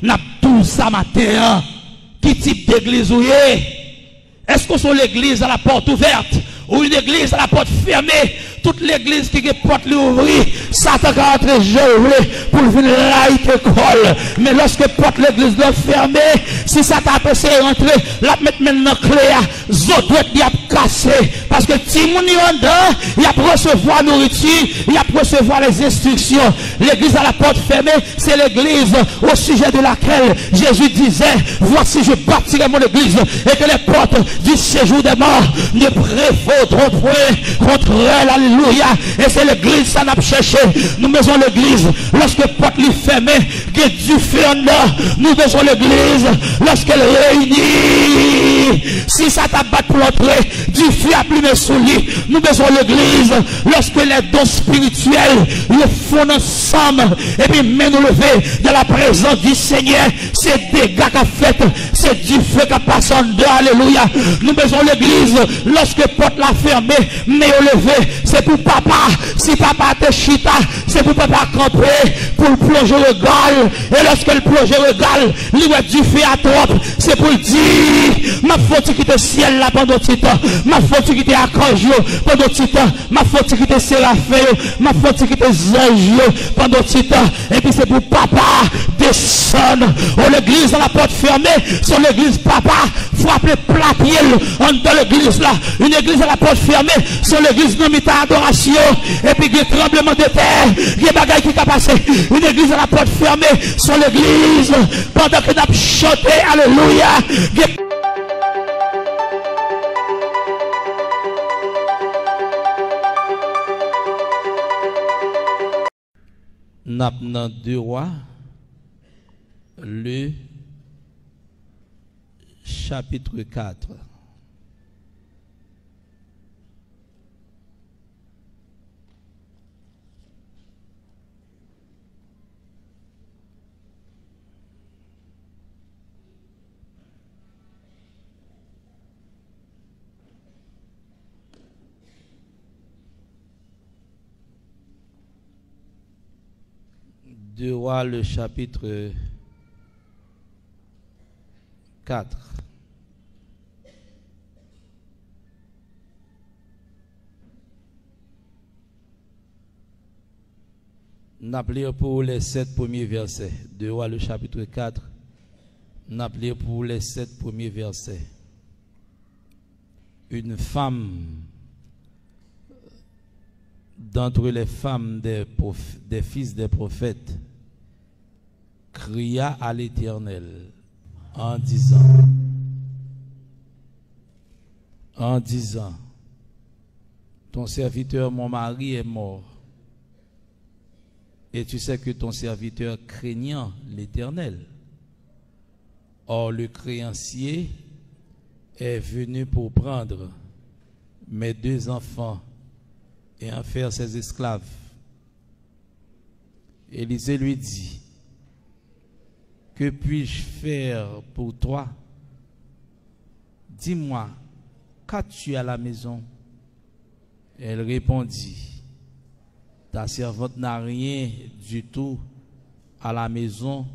n'a tout ça matin. Qui type d'église vous êtes? Est-ce que c'est l'église à la porte ouverte ou une église à la porte fermée? Toute l'église qui est porte l'ouvrir, Satan a entré gelé pour venir là, il te colle. Mais lorsque porte l'église doit fermer, si Satan a essayé d'entrer, la mettre maintenant clé, zot il a cassé. Parce que si mon y en dedans, il a recevoir nourriture, il a recevoir les instructions. L'église à la porte fermée, c'est l'église au sujet de laquelle Jésus disait, voici je bâtirai mon église et que les portes du séjour des morts ne prévaudront point contre elle. Alléluia. Et c'est l'église ça n'a pas cherché. Nous besoin l'église lorsque porte lui fermée, que Dieu fait en nous. Nous besoin l'église lorsqu'elle réunit. Si ça t'abat pour l'entrée, Dieu fait appliquer sous lui. Nous besoin l'église lorsque les dons spirituels le font ensemble. Et puis même nous lever dans la présence du Seigneur. C'est des gars qu'a fait. C'est du feu qui passe en deux. Alléluia. Nous besoin l'église lorsque porte la fermée, mais au lever. C'est pour papa. Si papa te chita, c'est pour papa camper, pour le plonger le gal. Et lorsque le plonger le gal, lui du fait à trop. C'est pour dire, ma faute qui te ciel là pendant tout temps. Ma faute qui te archange pendant tout temps. Ma faute qui te séraphin. Ma faute qui te ange pendant tout temps. Et puis c'est pour papa descendre. Oh, l'église à la porte fermée, sur l'église papa, frapper plat pied dans l'église là. Une église à la porte fermée, sur l'église non mita adoration. Et puis il y a tremblement de terre, il y a bagaille qui a passé. Une église à la porte fermée, sur l'église, pendant que nous avons chanté, alléluia. Nous avons 2 Rois, le chapitre 4. Deux Rois, le chapitre 4. Nous appelons pour les 7 premiers versets. Deux Rois, le chapitre 4. Nous appelons pour les 7 premiers versets. Une femme d'entre les femmes des fils des prophètes cria à l'Éternel en disant, ton serviteur, mon mari, est mort. Et tu sais que ton serviteur craignant l'Éternel. Or, le créancier est venu pour prendre mes 2 enfants et en faire ses esclaves. Élisée lui dit, que puis-je faire pour toi? Dis-moi, qu'as-tu à la maison? Elle répondit, ta servante n'a rien du tout à la maison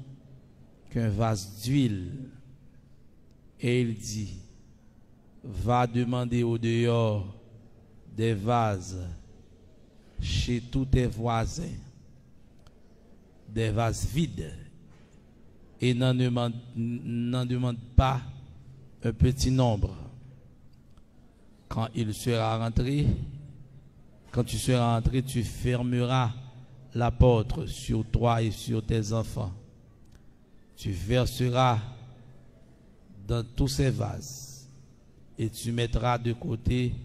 qu'un vase d'huile. Et il dit, va demander au dehors des vases chez tous tes voisins, des vases vides, et n'en demande pas un petit nombre. Quand tu seras rentré, tu fermeras la porte sur toi et sur tes enfants. Tu verseras dans tous ces vases et tu mettras de côté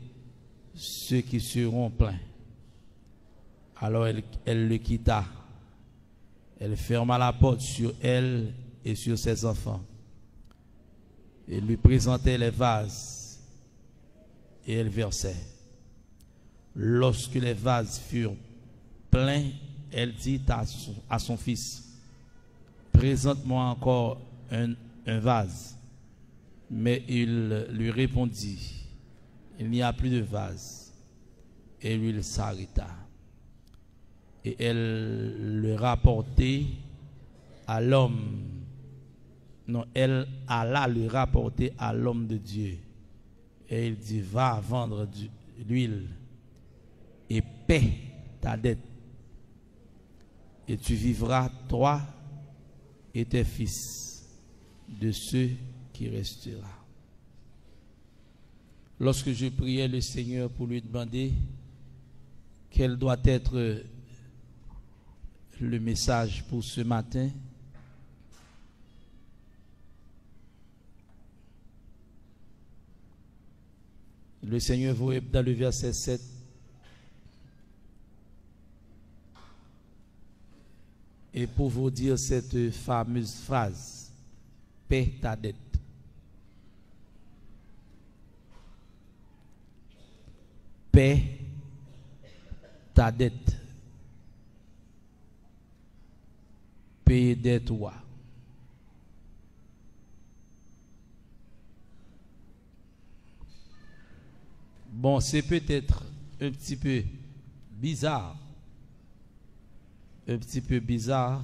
ceux qui seront pleins. Alors elle le quitta. Elle ferma la porte sur elle et sur ses enfants. Et lui présentait les vases et elle versait. Lorsque les vases furent pleins, elle dit à son fils, présente-moi encore un vase. Mais il lui répondit, il n'y a plus de vase. Et l'huile s'arrêta. Et elle le rapportait à l'homme Non, Allah le rapportait à l'homme de Dieu. Et il dit, va vendre l'huile et paie ta dette. Et tu vivras, toi et tes fils, de ceux qui restera. Lorsque je priais le Seigneur pour lui demander quel doit être le message pour ce matin, le Seigneur vous dans le verset 7. Et pour vous dire cette fameuse phrase, paie ta dette. Paie ta dette. Paie des toi. Bon, c'est peut-être un petit peu bizarre. Un petit peu bizarre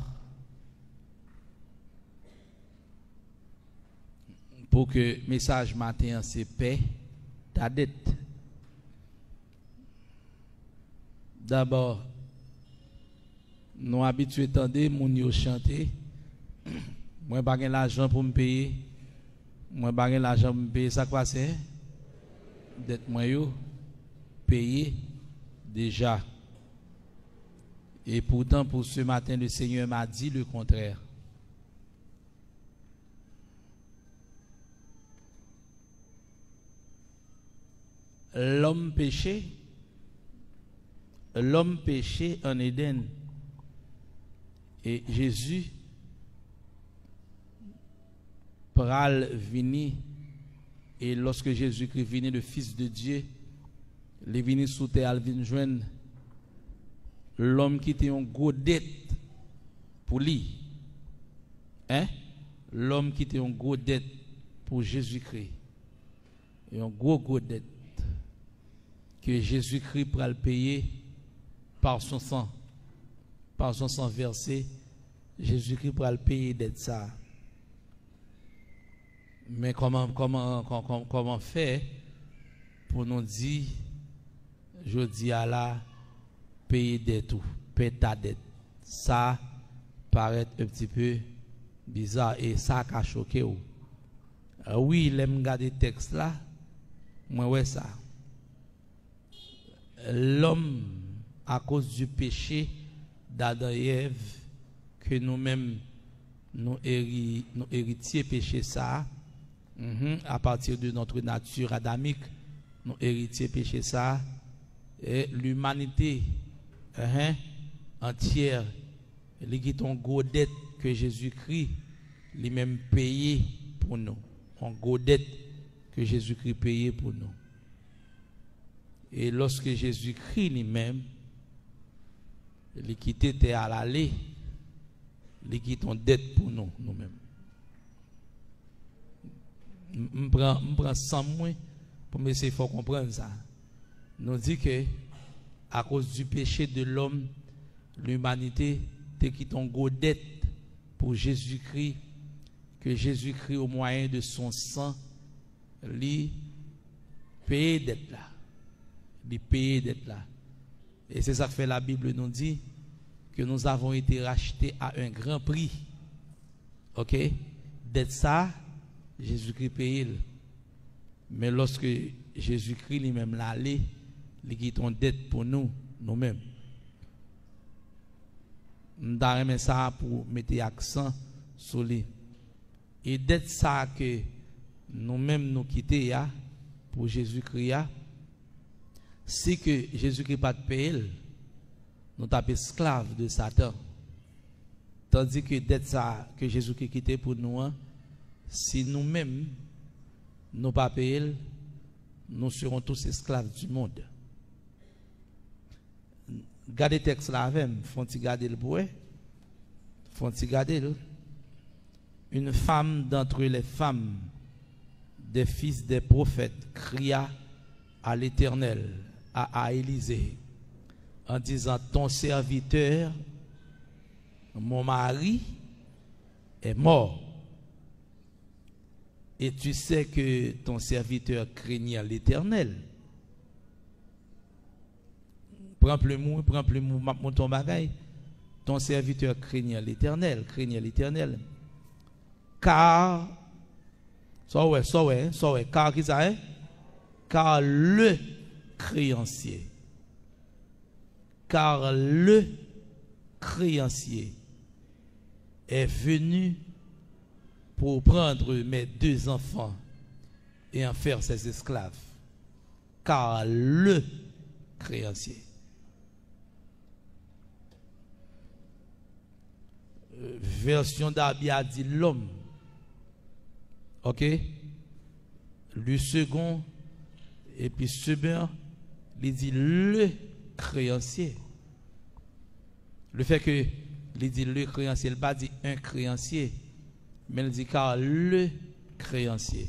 pour que message matin c'est paix ta dette. D'abord, nous habitués tendez moun yo chanter. Moi pas gain l'argent pour me payer. Moi pas gain l'argent pour me payer, ça quoi c'est? Dette moi yo payer déjà. Et pourtant, pour ce matin, le Seigneur m'a dit le contraire. L'homme péché en Éden. Et Jésus pral vini. Et lorsque Jésus-Christ vini, le Fils de Dieu, il est venu sous terre, il vient joindre l'homme qui était en gros dette pour lui. Hein? L'homme qui était en gros dette pour Jésus-Christ. Et en gros dette que Jésus-Christ pourra le payer par son sang. Par son sang versé, Jésus-Christ pourra le payer dette ça. Mais comment faire pour nous dire, je dis à la payer des tout, payer ta dette. Ça paraît un petit peu bizarre et ça a choqué. Oui, l'aime garder texte là, moi ouais ça. L'homme, à cause du péché d'Adam et Ève, que nous-mêmes, nous héritiers péché ça, à partir de notre nature adamique, nous héritiers péché ça, et l'humanité entière, les qui ont gros dette que Jésus-Christ lui-même payé pour nous, en gros dette que Jésus-Christ payé pour nous. Et lorsque Jésus-Christ lui-même, il quitté terre à l'aller, il quitte en dette pour nous, nous-mêmes. Je prends 100 moins pour essayer de comprendre ça. Nous dit que à cause du péché de l'homme, l'humanité te quitte en gros dette pour Jésus-Christ, que Jésus-Christ au moyen de son sang lui paye dette là. Lui paye dette là. Et c'est ça que fait la Bible nous dit que nous avons été rachetés à un grand prix. OK? Dette ça, Jésus-Christ paye. Mais lorsque Jésus-Christ lui-même l'allait, il quitte en dette pour nous, nous-mêmes. Nous avons ça pour mettre l'accent sur lui. Et dette ça que nous-mêmes nous quittons pour Jésus-Christ, si que Jésus-Christ pas de payer, nous sommes esclaves de Satan. Tandis que dette ça que Jésus-Christ quitté pour nous, si nous-mêmes nous pas payer, nous serons tous esclaves du monde. Gardez le texte là avec moi, faut-il garder le bruit? Faut-il garder le? Une femme d'entre les femmes des fils des prophètes cria à l'Éternel, à Élisée, en disant, ton serviteur, mon mari, est mort. Et tu sais que ton serviteur craignait l'Éternel. Prends plus mou, ton bagage. Ton serviteur craignait l'Éternel, Car, car qui ça est? Car le créancier est venu pour prendre mes 2 enfants et en faire ses esclaves. Car le créancier. Version d'Arbi a dit l'homme. Ok? Le second, et puis Seber, il dit le créancier. Le fait que il dit le créancier, il n'a pas dit un créancier, mais il dit car le créancier.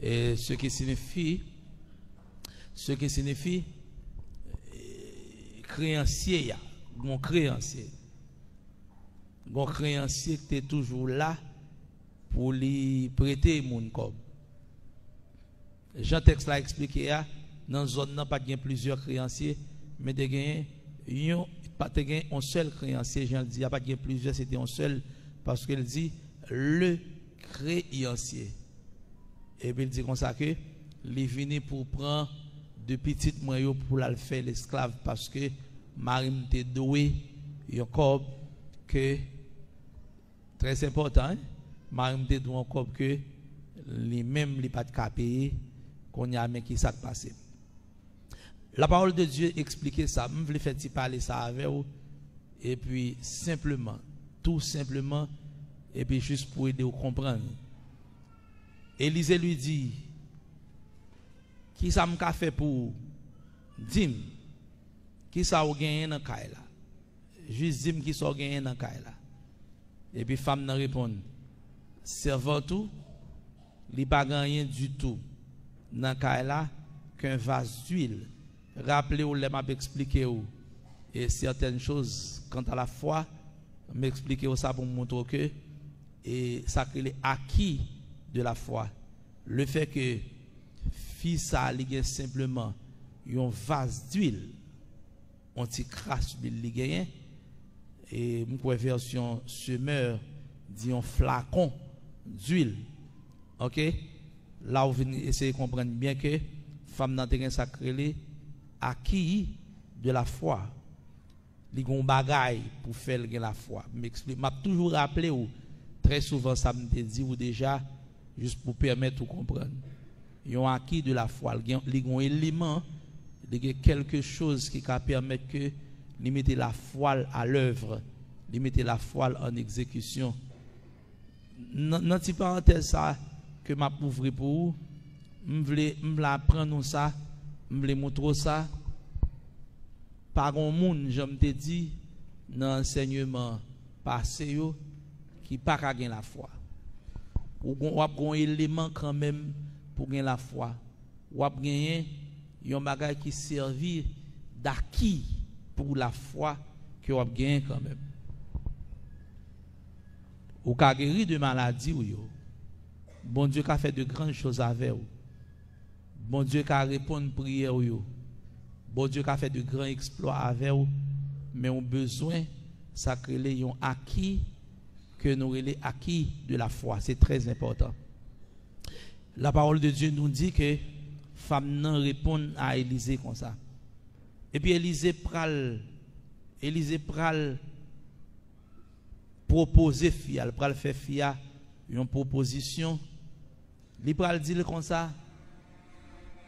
Et ce qui signifie créancier, mon créancier. Mon créancier qui est toujours là pour lui prêter mon cob. Jean texte l'a expliqué dans la zone n'a pas de plusieurs créanciers, mais de gagner pas un seul créancier. Jean dit il n'y a pas de plusieurs, c'était un seul parce qu'il dit le créancier. Et puis il dit comme ça que il est venu pour prendre de petites moyens pour la faire l'esclave parce que Marie était doué un cob que très important, hein? Marie était doué un cob que les mêmes les pas de payer qu'on y a mais qui s'est passé. La parole de Dieu expliquait ça. Je voulais faire parler ça avec vous et puis simplement, tout simplement et puis juste pour aider vous comprendre. Élisée lui dit qui ça m'a fait pour dim qui ça ou gagné dans caille là. Juste dim qui ça gagné dans caille là. Et puis femme n'a répond servant tout, il pas gagné du tout dans caille là qu'un vase d'huile. Rappelez-vous, je m'a expliqué et certaines choses quant à la foi, m'expliquer ça pour montrer que et ça que les acquis de la foi. Le fait que fils a lié simplement un vase d'huile, on t'y crache d'huile gagné et mon version semeur dit un flacon d'huile. OK? Là vous venez essayer de comprendre bien que femme dans terrain sacré acquis de la foi. Li gon bagay pour faire la foi. M'explique, m'a toujours rappelé ou très souvent ça me dit ou déjà juste pour permettre de comprendre. Ils ont acquis de la foi, ils ont un élément, quelque chose qui va permettre que de mettre la foi à l'œuvre, de mettre la foi en exécution. Dans cette parenthèse ça que m'a ouvert pour vous, je voulais apprendre ça, je voulais montrer ça. Par un monde, je me dit, dans l'enseignement passé, qui n'a pas gagné la foi. Ou un élément quand même pour gagner la foi. Ou gagner un bagage qui servit d'acquis pour la foi que vous gagné quand même. Ou qu'a guéri de maladie ou yo. Bon Dieu qui a fait de grandes choses avec vous. Bon Dieu qui a répondu à prière ou yo. Bon Dieu qui a fait de grands exploits avec vous, mais on a besoin sacré un acquis que nous avons acquis de la foi. C'est très important. La parole de Dieu nous dit que femme non répond à Élisée comme ça. Et puis Élisée pral proposer fia, elle pral faire fia une proposition. Il pral dire comme ça,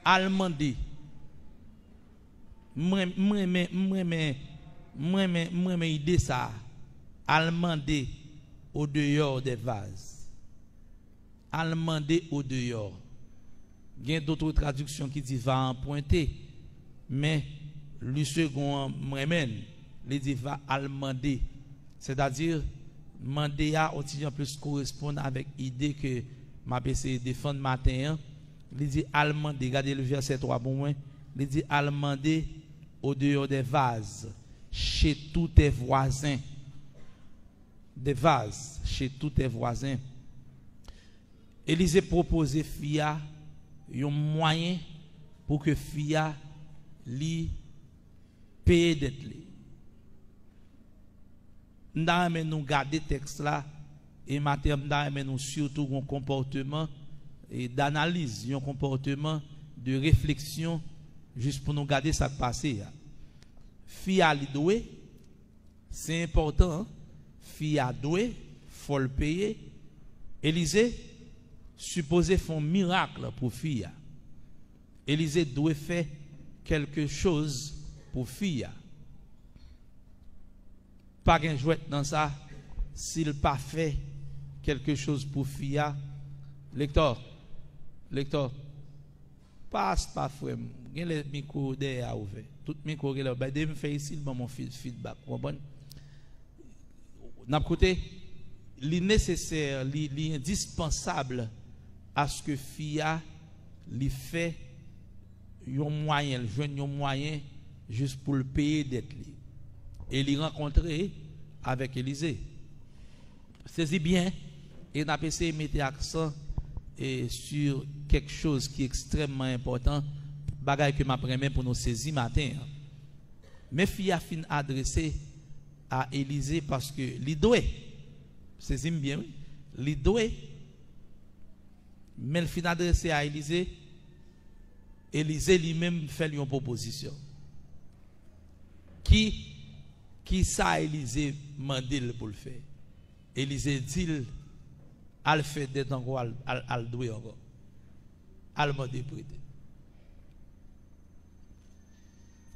allemandé. Moi idée ça allemandé au dehors des vases allemandé au dehors. Il y a d'autres traductions qui disent va emprunter, mais le second moi-même il dit va allemandé, c'est-à-dire mandé à en plus correspond avec l'idée que m'a essayé de défendre matin. Il dit allemandé, regardez le verset 3 pour moi. Il dit allemandé au dehors des vases, chez tous tes voisins. Des vases, chez tous tes voisins. Élisée proposait Fia un moyen pour que Fia li paye dette li. Nous garder texte là et matin nous surtout un comportement et d'analyse, un comportement de réflexion juste pour nous garder ça passé. Fia li doué, c'est important. Hein? Fia doué, faut le payer. Élisée supposé faire un miracle pour Fia. Élisée doit faire quelque chose pour Fia. Pas qu'un jouet dans ça, s'il pas fait quelque chose pour Fia. Lecteur, passe pas frère. Gen le micro derrière ouvert. Tout micro là, bah dès me fait ici mon feedback. Comprendre? N'a côté, li nécessaire, li indispensable à ce que Fia li fait un moyen, le jeune un moyen juste pour le payer dette li. Et li rencontrer avec Élisée. Saisis bien et n'a pas essayé de mettre accent sur quelque chose qui est extrêmement important, bagaille que m'a permis pour nous saisir matin. Mais Fia fin adressé à Élisée parce que li doit, saisis bien, li doit. Mais le fin adressé à Élisée, Élisée lui-même fait une proposition. Qui ça Élisée mandé pour le faire? Élisée dit, al fait d'être encore, al doué encore. Al mandé prêter.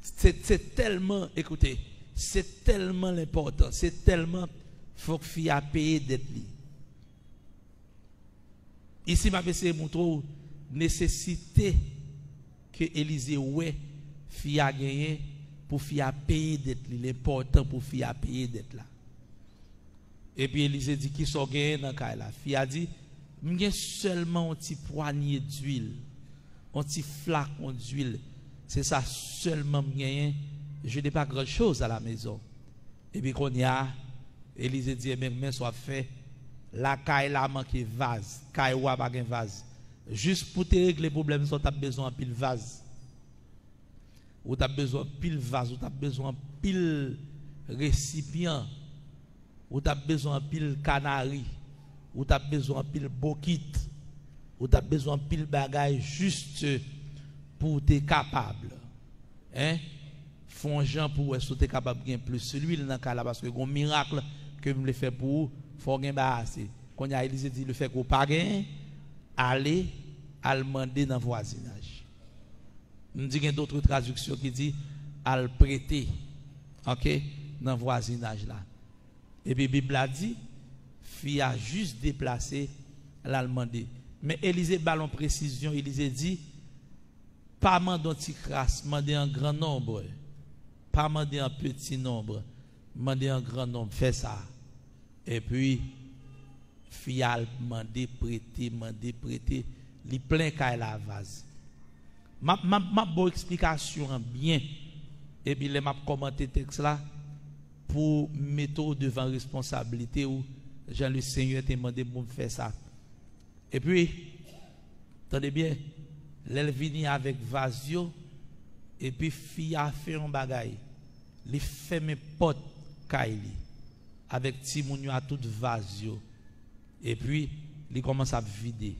C'est tellement, écoutez, c'est tellement important, c'est tellement, faut que Fia payer d'être li. Ici, ma PC montre nécessité que Élisée ouais Fia gagné pour Fia payer dette, l'important pour Fia payer dette là. Et puis Élisée dit qui sont gagné dans cas là. Fia dit m'gain seulement un petit poignée d'huile, un petit flacon d'huile. C'est ça seulement gagné. Je n'ai pas grand chose à la maison. Et puis qu'on y a Élisée dit mais soit fait la caille la manque vase, caille ou pas un vase. Juste pour te régler le problème, tu as besoin de pile vase. Ou tu as besoin de pile vase, ou tu as besoin de pile récipient, ou tu as besoin de pile canari, ou tu as besoin de pile bokit, ou tu as besoin de pile bagaille juste pour être capable. Hein? Fongeant pour être capable de gagner plus l'huile dans le cas là, parce que c'est un miracle que je le fais pour vous. Faut gagner assez. Quand il y a Élisée dit le fait qu'on pas gagner, aller à demander dans le voisinage. On dit qu'il y a d'autres traductions qui disent à le prêter, ok, dans le voisinage là. Et puis la Bible a dit, fille a juste déplacé à le demander. Mais Élisée ballon précision, Élisée dit, pas demander un petit crasse, demander un grand nombre, pas demander un petit nombre, demander un grand nombre, fais ça. Et puis, fille a demandé prêter, li plein qu'elle la vase. Ma bonne explication bien, et puis les m'a commenté texte là pour mettre devant responsabilité où Jean le Seigneur t'a demandé pour faire ça. Et puis, attendez bien, elle vient avec vasio, et puis fille a fait un bagaille, li ferme porte kaili. Avec Timounio à toute vasio et puis il commence à vider.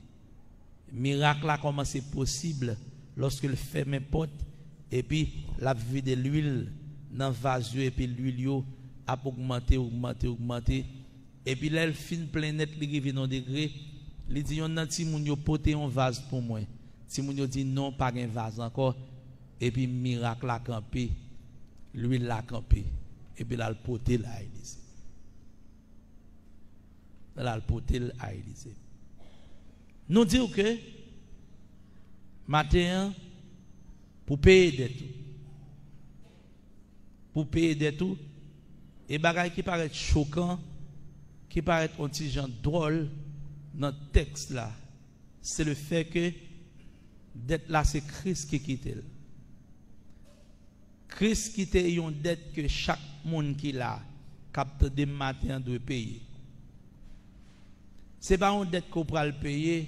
Miracle a commencé possible lorsque le ferme porte et puis la vide l'huile dans vasio et puis l'huile a augmenté et puis là elle fin plein net li rive non degré, il dit on Timounio porter un vase pour moi. Timounio dit non pas un vase encore et puis miracle a campé, l'huile l'a campé et puis là le porter là il dit là le potel à Élisée. Nous disons que matin pour payer des tout, et bagaille qui paraît choquant, qui paraît un petit genre drôle dans le texte là, c'est le fait que dette là c'est Christ qui quitte. Christ quitte une dette que chaque monde qui l'a capte de matin doit payer. Ce n'est pas une dette qu'on peut le payer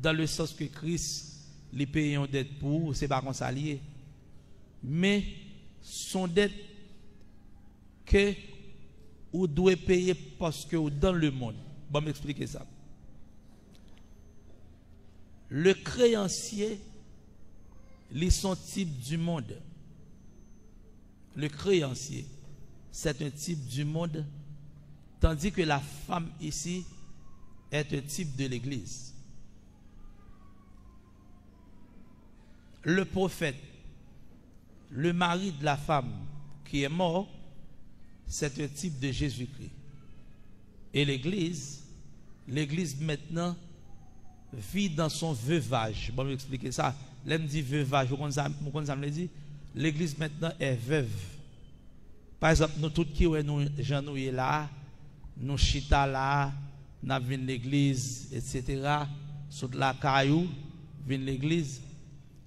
dans le sens que Christ les paye une dette pour, c'est pas qu'on s'allie. Mais son dette que vous devez payer parce que vous dans le monde. Bon, m'expliquer ça. Le créancier, ils sont type du monde. Le créancier, c'est un type du monde, tandis que la femme ici est un type de l'église. Le prophète, le mari de la femme qui est mort, c'est un type de Jésus-Christ. Et l'église maintenant vit dans son veuvage. Bon, je vais expliquer ça. Là, me dit veuvage. Vous comprenez ça me dit? L'église maintenant est veuve. Par exemple, nous tous qui nous gens nous là, nous chita là, nous venons l'église, etc. Sur la caillou, venons l'église.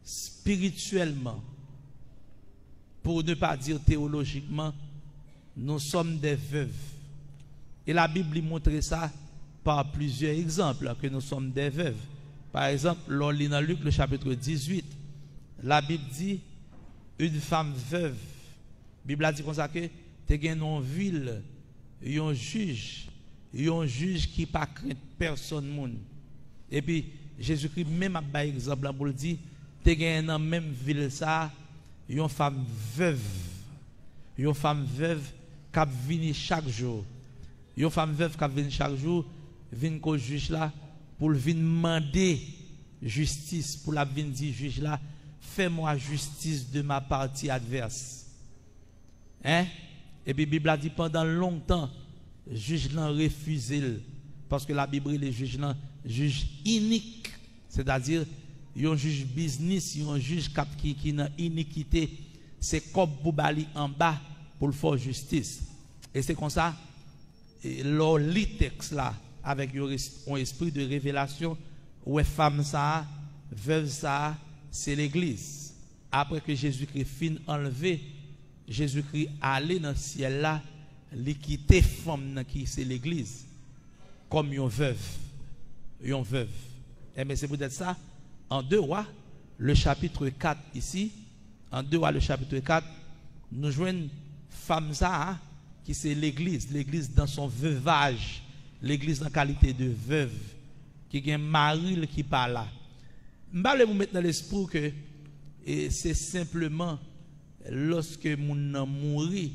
Spirituellement, pour ne pas dire théologiquement, nous sommes des veuves. Et la Bible montre ça par plusieurs exemples, que nous sommes des veuves. Par exemple, l'on lit dans Luc le chapitre 18, la Bible dit, une femme veuve, la Bible a dit comme ça que tu as une ville, un juge qui pas craint personne monde. Et puis Jésus-Christ même a par exemple pour le dire, tu as dans même ville ça, une femme veuve qui vient chaque jour. Une femme veuve qui vient chaque jour, vient au juge là pour venir demander justice, pour la venir dire juge là, fais-moi justice de ma partie adverse. Hein? Et puis la Bible a dit pendant longtemps, le juge l'a refusé parce que la Bible les juges là, juge unique, c'est-à-dire un juge business, un juge qui n'a iniquité, c'est comme pour bali en bas pour le faire justice. Et c'est comme ça, le lit texte là, avec un esprit de révélation, où est femme ça, veuve ça, c'est l'église. Après que Jésus-Christ fin enlevé, Jésus-Christ allé dans le ciel là, l'équité femme qui c'est l'église, comme une veuve. Une veuve. Et mais c'est peut-être ça. En 2 Rois, le chapitre 4 ici, en 2 Rois, le chapitre 4, nous joignons femme ça, qui c'est l'église dans son veuvage, l'église en qualité de veuve, qui a un mari qui parle là. Je vais vous mettre dans l'esprit que c'est simplement lorsque mon mourit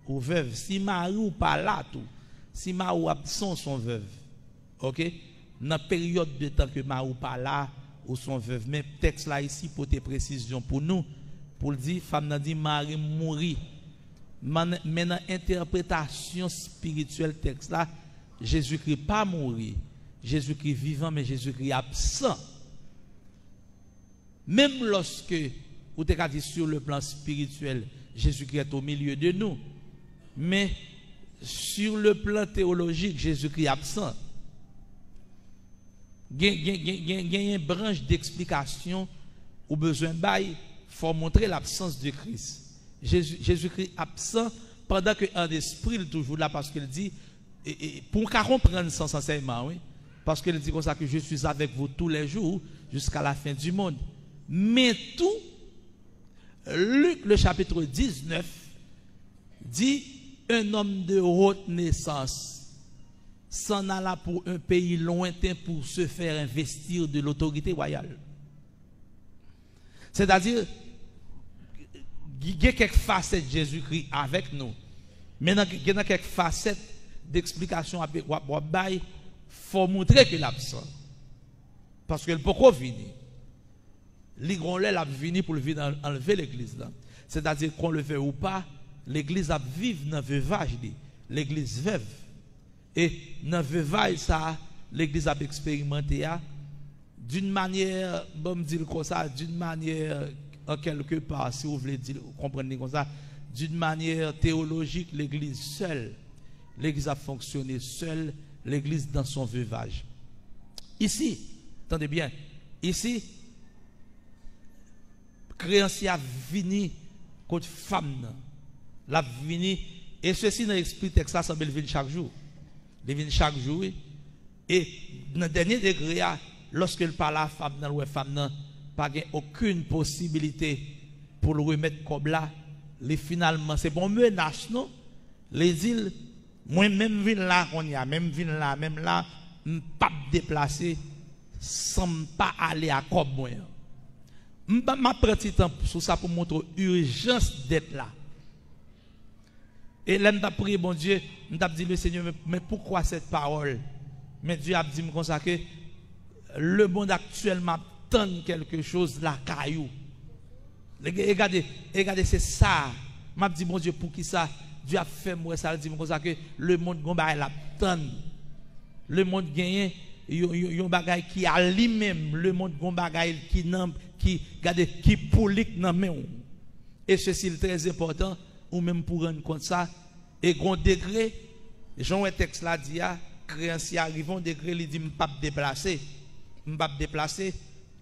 ou veuve, si mari ou pas là tout, si mari ou absent son veuve, ok, dans la période de temps que mari ou pas là, ou son veuve. Mais texte là ici pour des précisions pour nous, pour dire femme n'a dit mari mourir. Mais dans l'interprétation spirituelle texte là, Jésus-Christ pas mourir, Jésus-Christ vivant mais Jésus-Christ absent. Même lorsque vous avez dit sur le plan spirituel, Jésus-Christ est au milieu de nous, mais sur le plan théologique, Jésus-Christ est absent. Il y a une branche d'explication ou besoin bail faut montrer l'absence de Christ. Jésus-Christ absent pendant que en esprit il est toujours là parce qu'il dit pour qu'on comprenne son enseignement, oui, parce qu'il dit comme ça que je suis avec vous tous les jours jusqu'à la fin du monde. Mais tout Luc le chapitre 19 dit un homme de haute naissance s'en alla pour un pays lointain pour se faire investir de l'autorité royale. C'est-à-dire, il y a quelques facettes de Jésus-Christ avec nous. Mais il y a quelques facettes d'explication avec il faut montrer qu'il est absent. Parce qu'il ne peut pas venir. L'Igronlet a venu pour venir enlever l'église. C'est-à-dire qu'on le fait ou pas, l'église a vivre dans le veuvage. L'église veuve. Et dans le veuvage, ça, l'église a expérimenté d'une manière, bon, me dire comme ça, d'une manière, en quelque part, si vous voulez dire, comprendre comme ça, d'une manière théologique, l'église seule. L'église a fonctionné seule, l'église dans son veuvage. Ici, attendez bien, ici, créancier a venu contre femme, la venu, et ceci dans l'esprit texte, ça veut venir chaque jour. Il vient chaque jour, et dans le dernier degré, lorsque il parle à femme nan, ouais femme nan, pas aucune possibilité pour le remettre comme là, les finalement c'est bon menace non, les îles moi même ville là on y a même ville là même là pas déplacer sans pas aller à Cob moi. M'a prend temps sur ça pour montrer urgence d'être là. Et là m'a prié bon Dieu, m'a dit le Seigneur mais pourquoi cette parole? Mais Dieu a dit comme ça que le monde actuellement tend quelque chose la caillou. Regardez c'est ça. M'a dit bon Dieu pour qui ça? Dieu a fait moi ça dit comme ça que le monde gon bail la tend. Le monde gagne yon bagay qui a lui-même le monde gon bagay qui polique nan men. Et ceci est très important ou même pour rendre compte ça et grand degré Jean un texte là dit a créancier arrivant degré il dit m'pas déplacer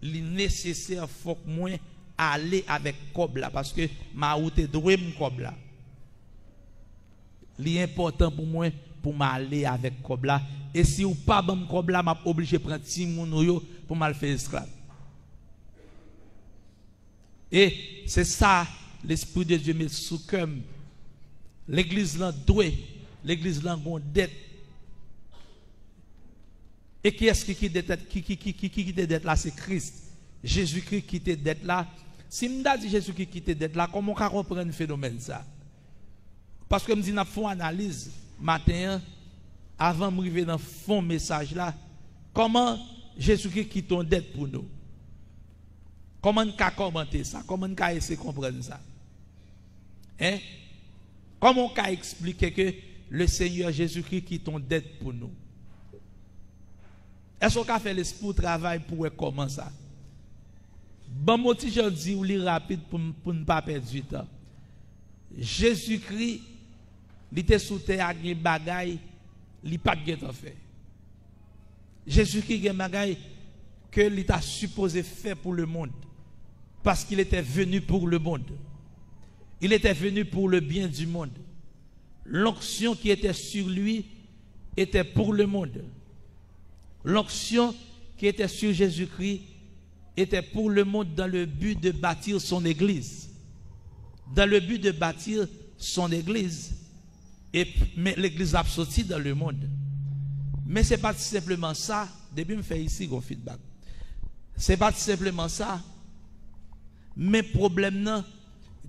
il nécessaire faut que moi aller avec cob là parce que ma route doit me cob là. Il est important pour moi pour m'aller avec cob là et si ou pas bam cob là m'a obligé prendre ti moun yo pour mal faire esclave. Et c'est ça l'esprit de Dieu met sous cœur. L'église là doué, l'église là gon dette. Et qui est-ce qui dette qui dette là c'est Christ. Jésus-Christ qui te dette là. Si m'da dit Jésus-Christ qui te dette là, comment on peut comprendre le phénomène ça? Parce que me dit n'a font analyse matin avant de arriver dans fond message là, comment Jésus-Christ qui ton dette pour nous? Comment on peut commenter ça? Comment on peut essayer de comprendre ça? Hein? Comment on peut expliquer que le Seigneur Jésus-Christ qui ton dette pour nous? Est-ce qu'on peut faire l'esprit travail pour comment ça? Bon, moi, je dis ou li rapide pour ne pas perdre du temps. Jésus-Christ, il était sous terre avec des bagailles, il n'a pas de fait. Jésus-Christ a des bagailles que il a supposé faire pour le monde. Parce qu'il était venu pour le monde. Il était venu pour le bien du monde. L'onction qui était sur lui était pour le monde. L'onction qui était sur Jésus-Christ était pour le monde dans le but de bâtir son église. Dans le but de bâtir son église. Mais l'église a sorti dans le monde. Mais ce n'est pas simplement ça. Depuis me fait ici, un feedback. Ce n'est pas simplement ça. Mais problème non,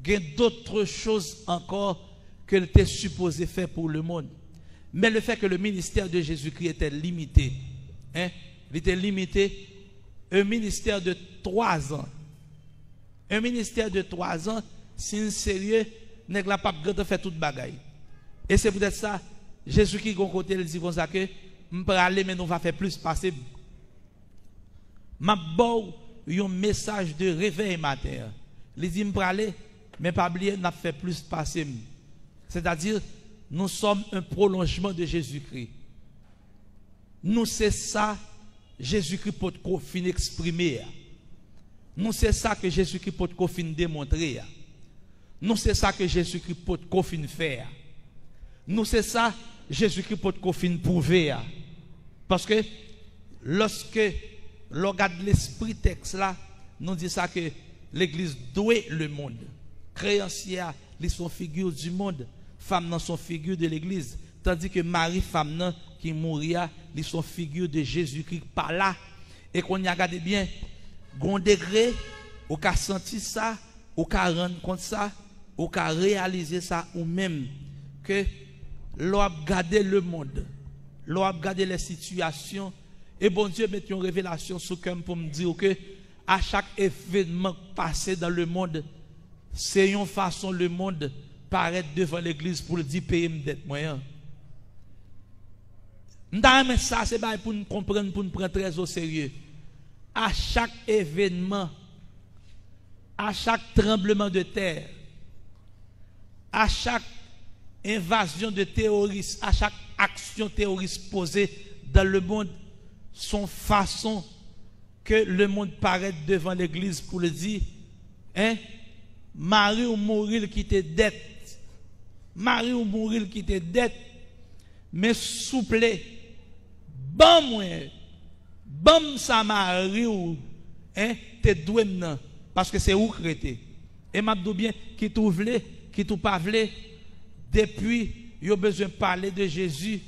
il y a d'autres choses encore que était supposé faire pour le monde. Mais le fait que le ministère de Jésus-Christ était limité, hein, il était limité, un ministère de 3 ans. Un ministère de 3 ans, si un sérieux, n'est pas de faire toute bagaille. Et c'est peut-être ça, Jésus-Christ, de côté, il dit comme ça que, je peux aller, mais nous va faire plus passer. Ma bon, un message de réveil matin. Il dit, je peux aller, mais pas oublier, n'a fait plus passer. C'est-à-dire, nous sommes un prolongement de Jésus-Christ. Nous, c'est ça, Jésus-Christ peut fin exprimer. Nous, c'est ça que Jésus-Christ peut fin démontrer. Nous, c'est ça que Jésus-Christ peut fin faire. Nous, c'est ça, Jésus-Christ peut fin prouver. Parce que, lorsque l'on regarde l'esprit texte là, nous dit ça que l'église doit le monde. Créanciers, ils sont figures du monde. Femmes sont figures de l'église. Tandis que Marie, femme qui mouria, ils sont figures de Jésus-Christ par là. Et qu'on y regarde bien, gon degré, ou qu'a senti ça, ou qu'a rendre compte ça, ou qu'a réaliser ça, ou même que l'on a gardé le monde, l'on a gardé les situations, et bon Dieu met une révélation sur cœur pour me dire que à chaque événement passé dans le monde, c'est une façon le monde paraît devant l'église pour le dire payer mes dettes moyen. Mais ça c'est pour nous comprendre, pour nous prendre très au sérieux. À chaque événement, à chaque tremblement de terre, à chaque invasion de terroristes, à chaque action terroriste posée dans le monde, son façon que le monde paraît devant l'église pour le dire, hein, Marie ou mourir qui te dette, Marie ou mourir qui te dette, mais souple, bon moi, Bam Samari ou hein t'es doué maintenant parce que c'est où crété. Et m'a dit bien qui tout vle, qui tout pas vle depuis yo besoin parler de Jésus,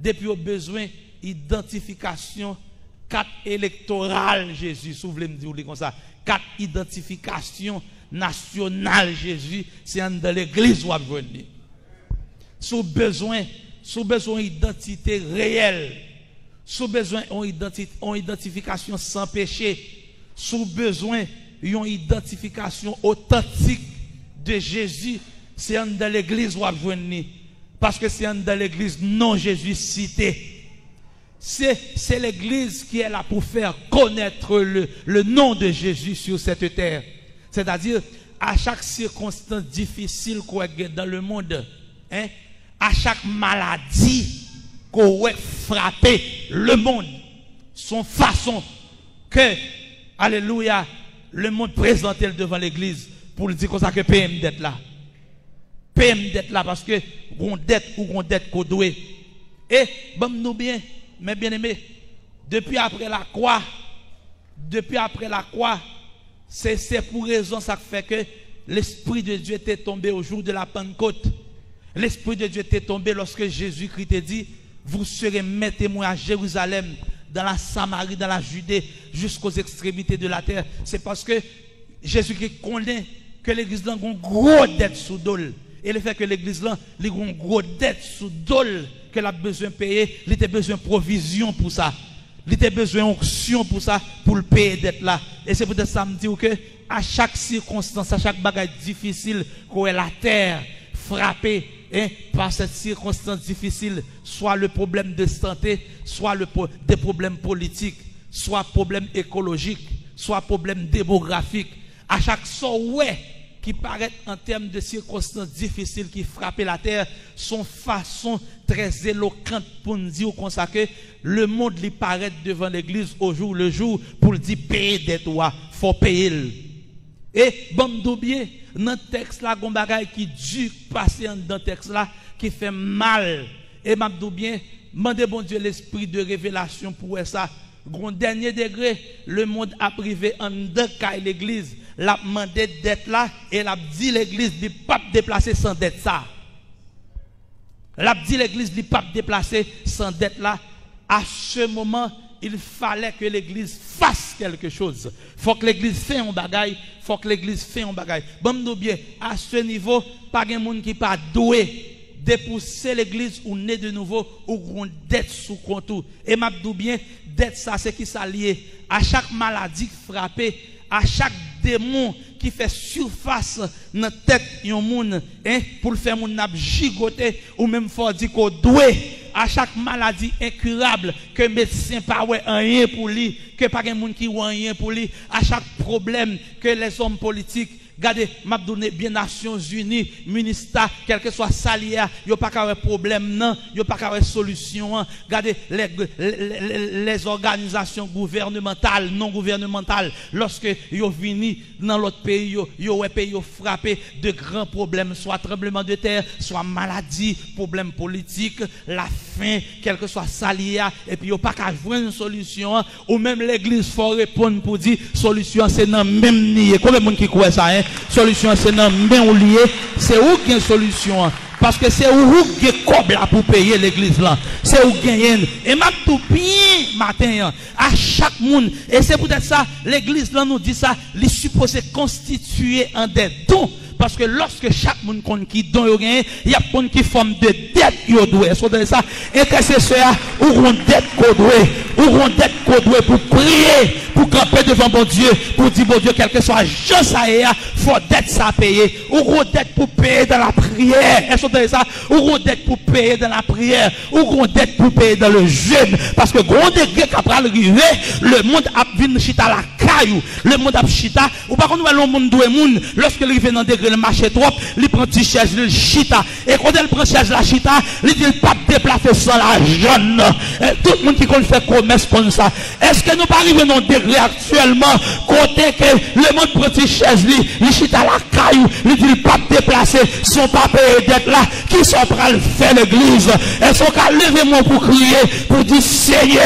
depuis yo besoin identification carte électorale Jésus, si vous voulez me dire comme ça, carte identification nationale Jésus, c'est dans l'église où vous venez. Sous besoin d'identité réelle, sous besoin d'une identification sans péché, sous besoin d'une identification authentique de Jésus, c'est dans l'église où vous venez. Parce que c'est dans l'église non Jésus cité. C'est l'église qui est là pour faire connaître le nom de Jésus sur cette terre. C'est-à-dire, à chaque circonstance difficile qu'on a dans le monde, hein, à chaque maladie qu'on a frappé le monde, son façon que, alléluia, le monde présentait devant l'église pour lui dire comme ça que PM d'être là. PM d'être là parce que on dette qu'on doit. Et, bon, nous bien, mes bien-aimés, depuis après la croix, c'est pour raison ça fait que l'Esprit de Dieu était tombé au jour de la Pentecôte. L'Esprit de Dieu était tombé lorsque Jésus-Christ a dit, vous serez mes témoins à Jérusalem, dans la Samarie, dans la Judée, jusqu'aux extrémités de la terre. C'est parce que Jésus-Christ connaît que l'église a une grosse dette sous dol. Et le fait que l'église a une grosse dette sous dol, qu'elle a besoin de payer, elle a besoin de provision pour ça. Elle a besoin d'onction pour ça, pour le payer dette là. Et c'est peut-être ça me dit que à chaque circonstance, à chaque bagage difficile, qu'on est la terre frappée par cette circonstance difficile, soit le problème de santé, soit des problèmes politiques, soit problème écologique, soit problème démographique, à chaque souhait qui paraît en termes de circonstances difficiles qui frappent la terre, son façon très éloquente pour nous dire comme ça que le monde lui paraît devant l'église au jour le jour pour lui dire payer des droits, faut payer. Et bon bien, dans le texte là, il y a un bagage qui dure passer dans le texte là, qui fait mal. Et m'a bien, demandez bon Dieu l'esprit de révélation pour ça. Au dernier degré, le monde a privé en deux cas l'église. L'a demandé d'être là et l'a dit l'église n'est pas déplacer sans dette ça. L'a dit l'église n'est pas déplacer sans dette là. À ce moment, il fallait que l'église fasse quelque chose. Faut que l'église fasse un bagaille, faut que l'église fasse un bagaille. Bon nous bien, à ce niveau, pas de monde qui pas doué dépousser l'église ou né de nouveau ou une dette sous contour. Et m'a dit bien, dette ça c'est qui s'allie à chaque maladie frappée, à chaque démon qui fait surface dans la tête yon moun pour le faire moun nap gigoter ou même faut dire qu'on doit à chaque maladie incurable que médecin pas ouais rien pour lui, que pas gen moun qui ouais rien pour lui, à chaque problème que les hommes politiques regardez, m'a donné bien Nations Unies, ministère, quel que soit salia, yo pas qu'à problème non, yo pas qu'à solution. Regardez les organisations gouvernementales, non gouvernementales, lorsque yo vini dans l'autre pays, yo pays yo frappé de grands problèmes, soit tremblement de terre, soit maladie, problème politique, la faim, quel que soit salia, et puis yo pas qu'à joindre une solution, ou même l'église faut répondre pour dire solution c'est dans même nier. Combien de monde qui croit ça solution c'est dans même lié, c'est où qu'il y a une solution parce que c'est où qui est là pour payer l'église là, c'est où gagne et m'a tout bien matin à chaque monde et c'est peut-être ça l'église là nous dit ça, il est supposé constituer en des dons. Parce que lorsque chaque monde qui donne au gain, il y a monde qui forme de dette yo doit. Est-ce que ça intercesseur ou on dette qu'on doit pour prier, pour camper devant bon Dieu, pour dire bon Dieu quel que soit je ça y a, faut dette ça payer. Ou on dette pour payer dans la prière. Est-ce que ça ou on dette pour payer dans la prière, ou on dette pour payer dans le jeûne parce que gros degré qu'après arriver, le monde a vinn chita la caillou, le monde a chita ou par contre le monde doit monde lorsque il vient dans degré le marché trop, il prend une chaise, il chita. Et quand elle prend chaise la chita, là, il dit pas déplacer sans la jeune. Tout le monde qui connaît faire commerce comme ça. Est-ce que nous pas arrivons dans un degré actuellement, côté que le monde prend une chaise, il chita la caillou, il dit pas déplacer son papa d'être là, qui sont prêts à faire l'église. Est-ce qu'on a levé mon pour crier, pour dire Seigneur,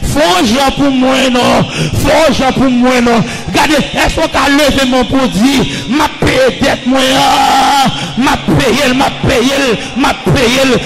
faut Jean pour moi non, faut Jean pour moi non. Regardez, est-ce qu'on a levé mon pour dire, ma paye d'être moi, ma paye,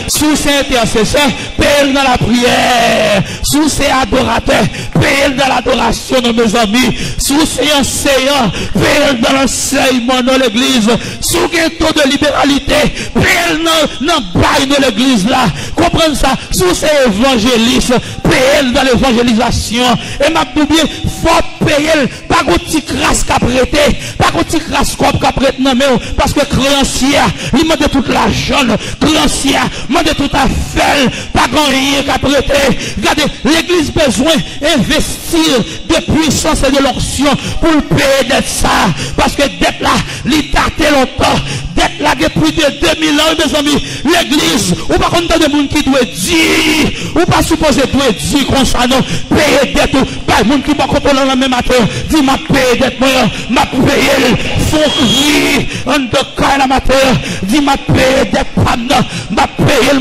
sous ces intercesseurs, paye dans la prière, sous ces adorateurs, paye dans l'adoration de mes amis, sous ces enseignants, paye dans l'enseignement de l'église, sous un taux de libéralité, paye dans bail de l'église là, comprenez ça, sous ces évangélistes, paye dans l'évangélisation, et m'a oublié, faut payer, pas qu'on t'y crasse qu'à prêter, pas qu'on t'y crasse qu'à prêter, non mais, parce que créancier, il m'a de toute l'argent, créancier, m'a de toute affaire, pas grand rien qu'à prêter. Regardez, l'église besoin d'investir de puissance et de l'onction pour le payer d'être ça, parce que d'être là, il tâtait longtemps, d'être là depuis de 2000 ans, mes amis, l'église, ou pas contre de monde qui doit dire, ou pas supposé doit dire comme ça, non, payer d'être, pas de monde qui va comprendre la même matin, dit ma paye d'être moi, ma paye, faut crier, en de cas la matin, dit ma paye d'être femme, ma paye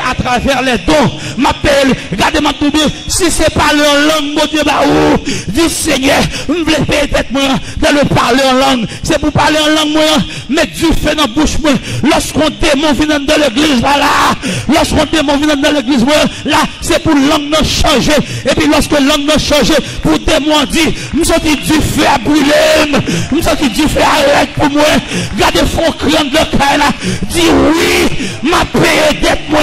à travers les dons, ma paye, regardez-moi tout bien, si c'est pas leur langue, mon Dieu, bah où, dit Seigneur, vous voulez payer d'être moi, de le parler en langue, c'est pour parler en langue, moi, mais Dieu fait dans la bouche, moi, lorsqu'on démon vient dans l'église, là, lorsqu'on démon vient dans l'église, moi, là, c'est pour langue non changer, et puis lorsque langue non changer, pour démon dit, nous sommes dit du feu à brûler, nous sommes dit du feu à arrêter pour moi, regardez, font cran de là, dit oui, ma paye d'être moi,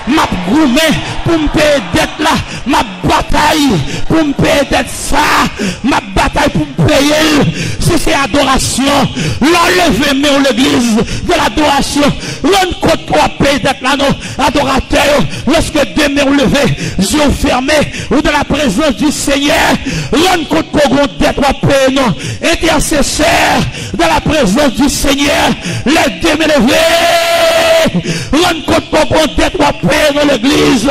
ma gourmet pour me payer d'être là, ma bataille pour me payer d'être ça, ma bataille pour me payer, si c'est adoration, l'enlever mais l'église de l'adoration, l'on compte pour payer d'être là, non, adorateur, lorsque deux mains levées, yeux fermés, ou de la présence du Seigneur, l'on compte pour d'être payer, non, intercesseur, de la présence du Seigneur, les deux mains levées, l'on compte pour d'être payer dans l'église,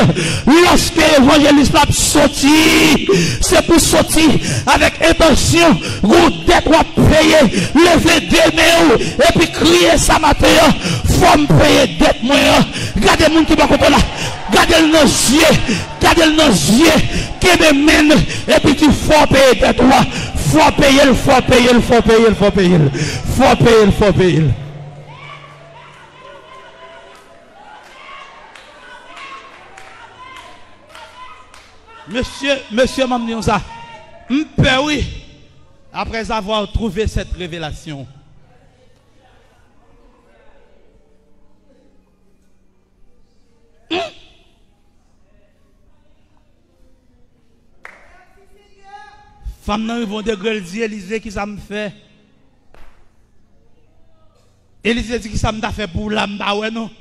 lorsque l'évangéliste a sorti, c'est pour sortir avec intention, d'être payé, lever des mains, et puis crier ça matin, faut me payer d'être moi, regardez le monde qui va comprendre là, regardez nos yeux, qui me mène, et puis tu faut payer d'être toi, faut payer. Monsieur Mamnionza, oui, après avoir trouvé cette révélation, femme nan vont de gueule dit Élisée qui ça me fait. Élisée dit qui ça me fait pour l'amba ouais non.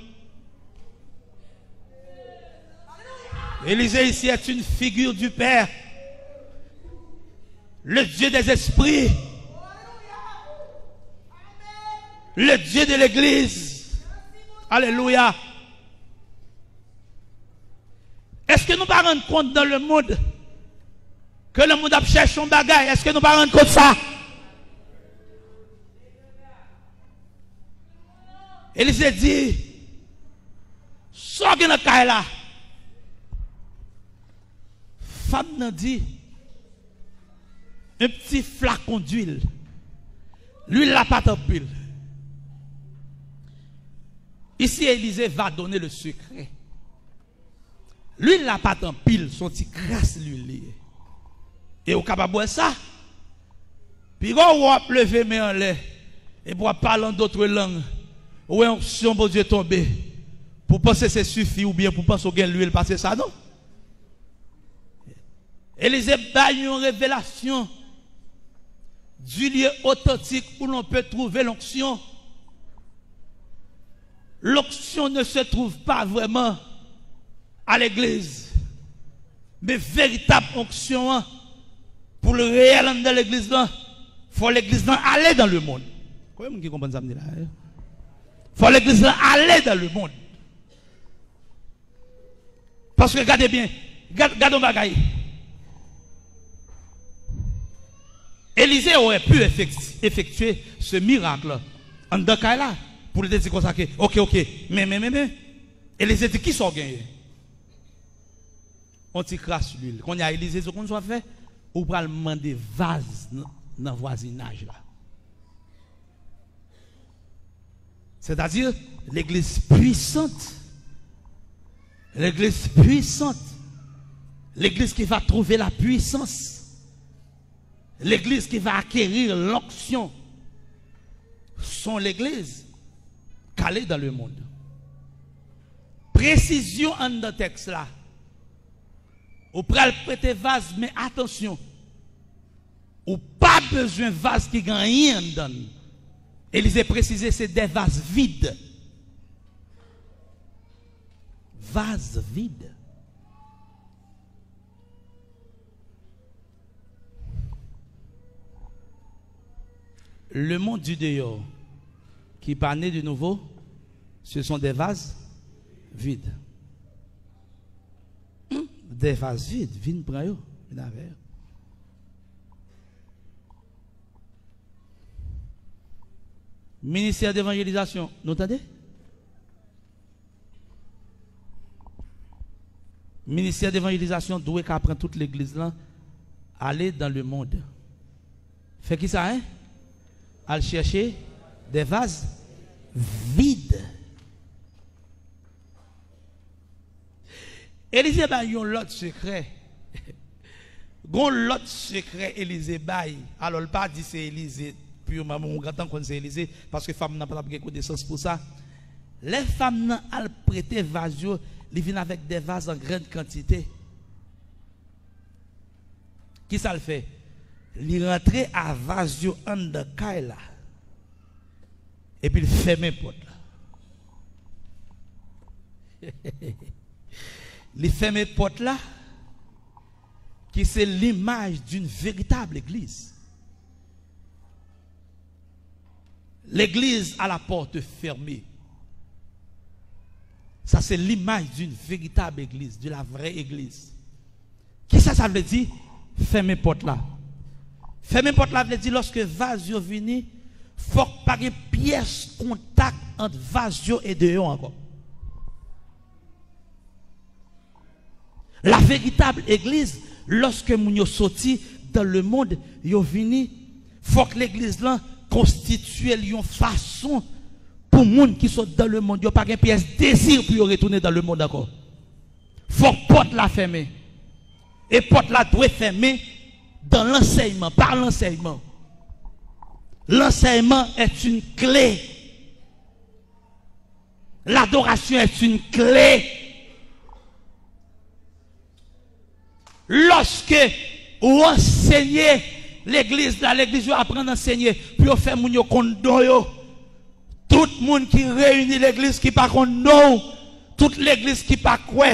Élisée ici est une figure du Père, le Dieu des esprits, le Dieu de l'église. Alléluia. Est-ce que nous ne pas rendre compte dans le monde que le monde a cherché son bagage? Est-ce que nous ne pas rendre compte de ça? Élisée dit, sortez dans le cas là. Femme n'a dit, un petit flacon d'huile. L'huile la pâte en pile. Ici, Élisée va donner le secret. L'huile la pâte en pile, son petit crasse l'huile. Et au capable de ça. Puis quand on va lever mais en l'air, et pour parler en d'autres langues, ou onction pour Dieu tomber, pour penser que c'est suffit, ou bien pour penser que l'huile passer ça, non? Élisée a une révélation du lieu authentique où l'on peut trouver l'onction. L'onction ne se trouve pas vraiment à l'église, mais véritable onction pour le réel de l'église, il faut l'église aller dans le monde. Oui, qui comprend ça me dit là. Faut l'église aller dans le monde. Parce que regardez bien, regardons bagaille. Élisée aurait pu effectuer ce miracle en deux cas là pour le dire comme ça que ok mais Élisée dit qui sont gagnés. On t'y crasse l'huile. Quand il y a Élisée ce qu'on soit fait, ou pour demander vase dans le voisinage là. C'est-à-dire l'église puissante. L'église puissante. L'église qui va trouver la puissance. L'église qui va acquérir l'onction. Sont l'église calée dans le monde. Précision en dans le texte là. Ou pral prêter vase, mais attention. Ou pas besoin de vase qui gagne rien dedans. Élisée précisé, c'est des vases vides. Vases vides. Le monde du dehors, qui n'est né de nouveau, ce sont des vases vides. Des vases vides, viens prendre eux, viens avec eux. Ministère d'évangélisation, vous entendez? Ministère d'évangélisation doit qu'apprendre toute l'église là, aller dans le monde. Fait qui ça, hein? Aller chercher des vases vides. Élisée baille un lot secret. Gon lot secret Élisée baille. Alors le pas dit c'est Élisée purement mon grand temps qu'on c'est Élisée parce que femme n'a pas de connaissance pour ça. Les femmes n'ont pas prêté vase, ils viennent avec des vases en grande quantité. Qui ça le fait? Ils rentrent à vase en de kaila. Et puis ils ferment les portes là. Les fermes portes là, qui c'est l'image d'une véritable église. L'église à la porte fermée. Ça c'est l'image d'une véritable église, de la vraie église. Qui ça veut dire? Fermer porte là. Fermer porte là veut dire lorsque Vasio vini, faut pas une pièce contact entre Vasio et dehors encore. La véritable église, lorsque nous sorti dans le monde, yo vini, faut que l'église là constitue une façon pour les gens qui sont dans le monde, yo pas une pièce désir pour retourner dans le monde encore. Faut que porte la fermer. Et porte la doit fermer dans l'enseignement, par l'enseignement. L'enseignement est une clé. L'adoration est une clé. Lorsque vous enseignez l'église, l'église va apprendre à enseigner, puis vous faites moun yo kondo. Tout le monde qui réunit l'église qui pas kondo, toute l'église qui pas quoi,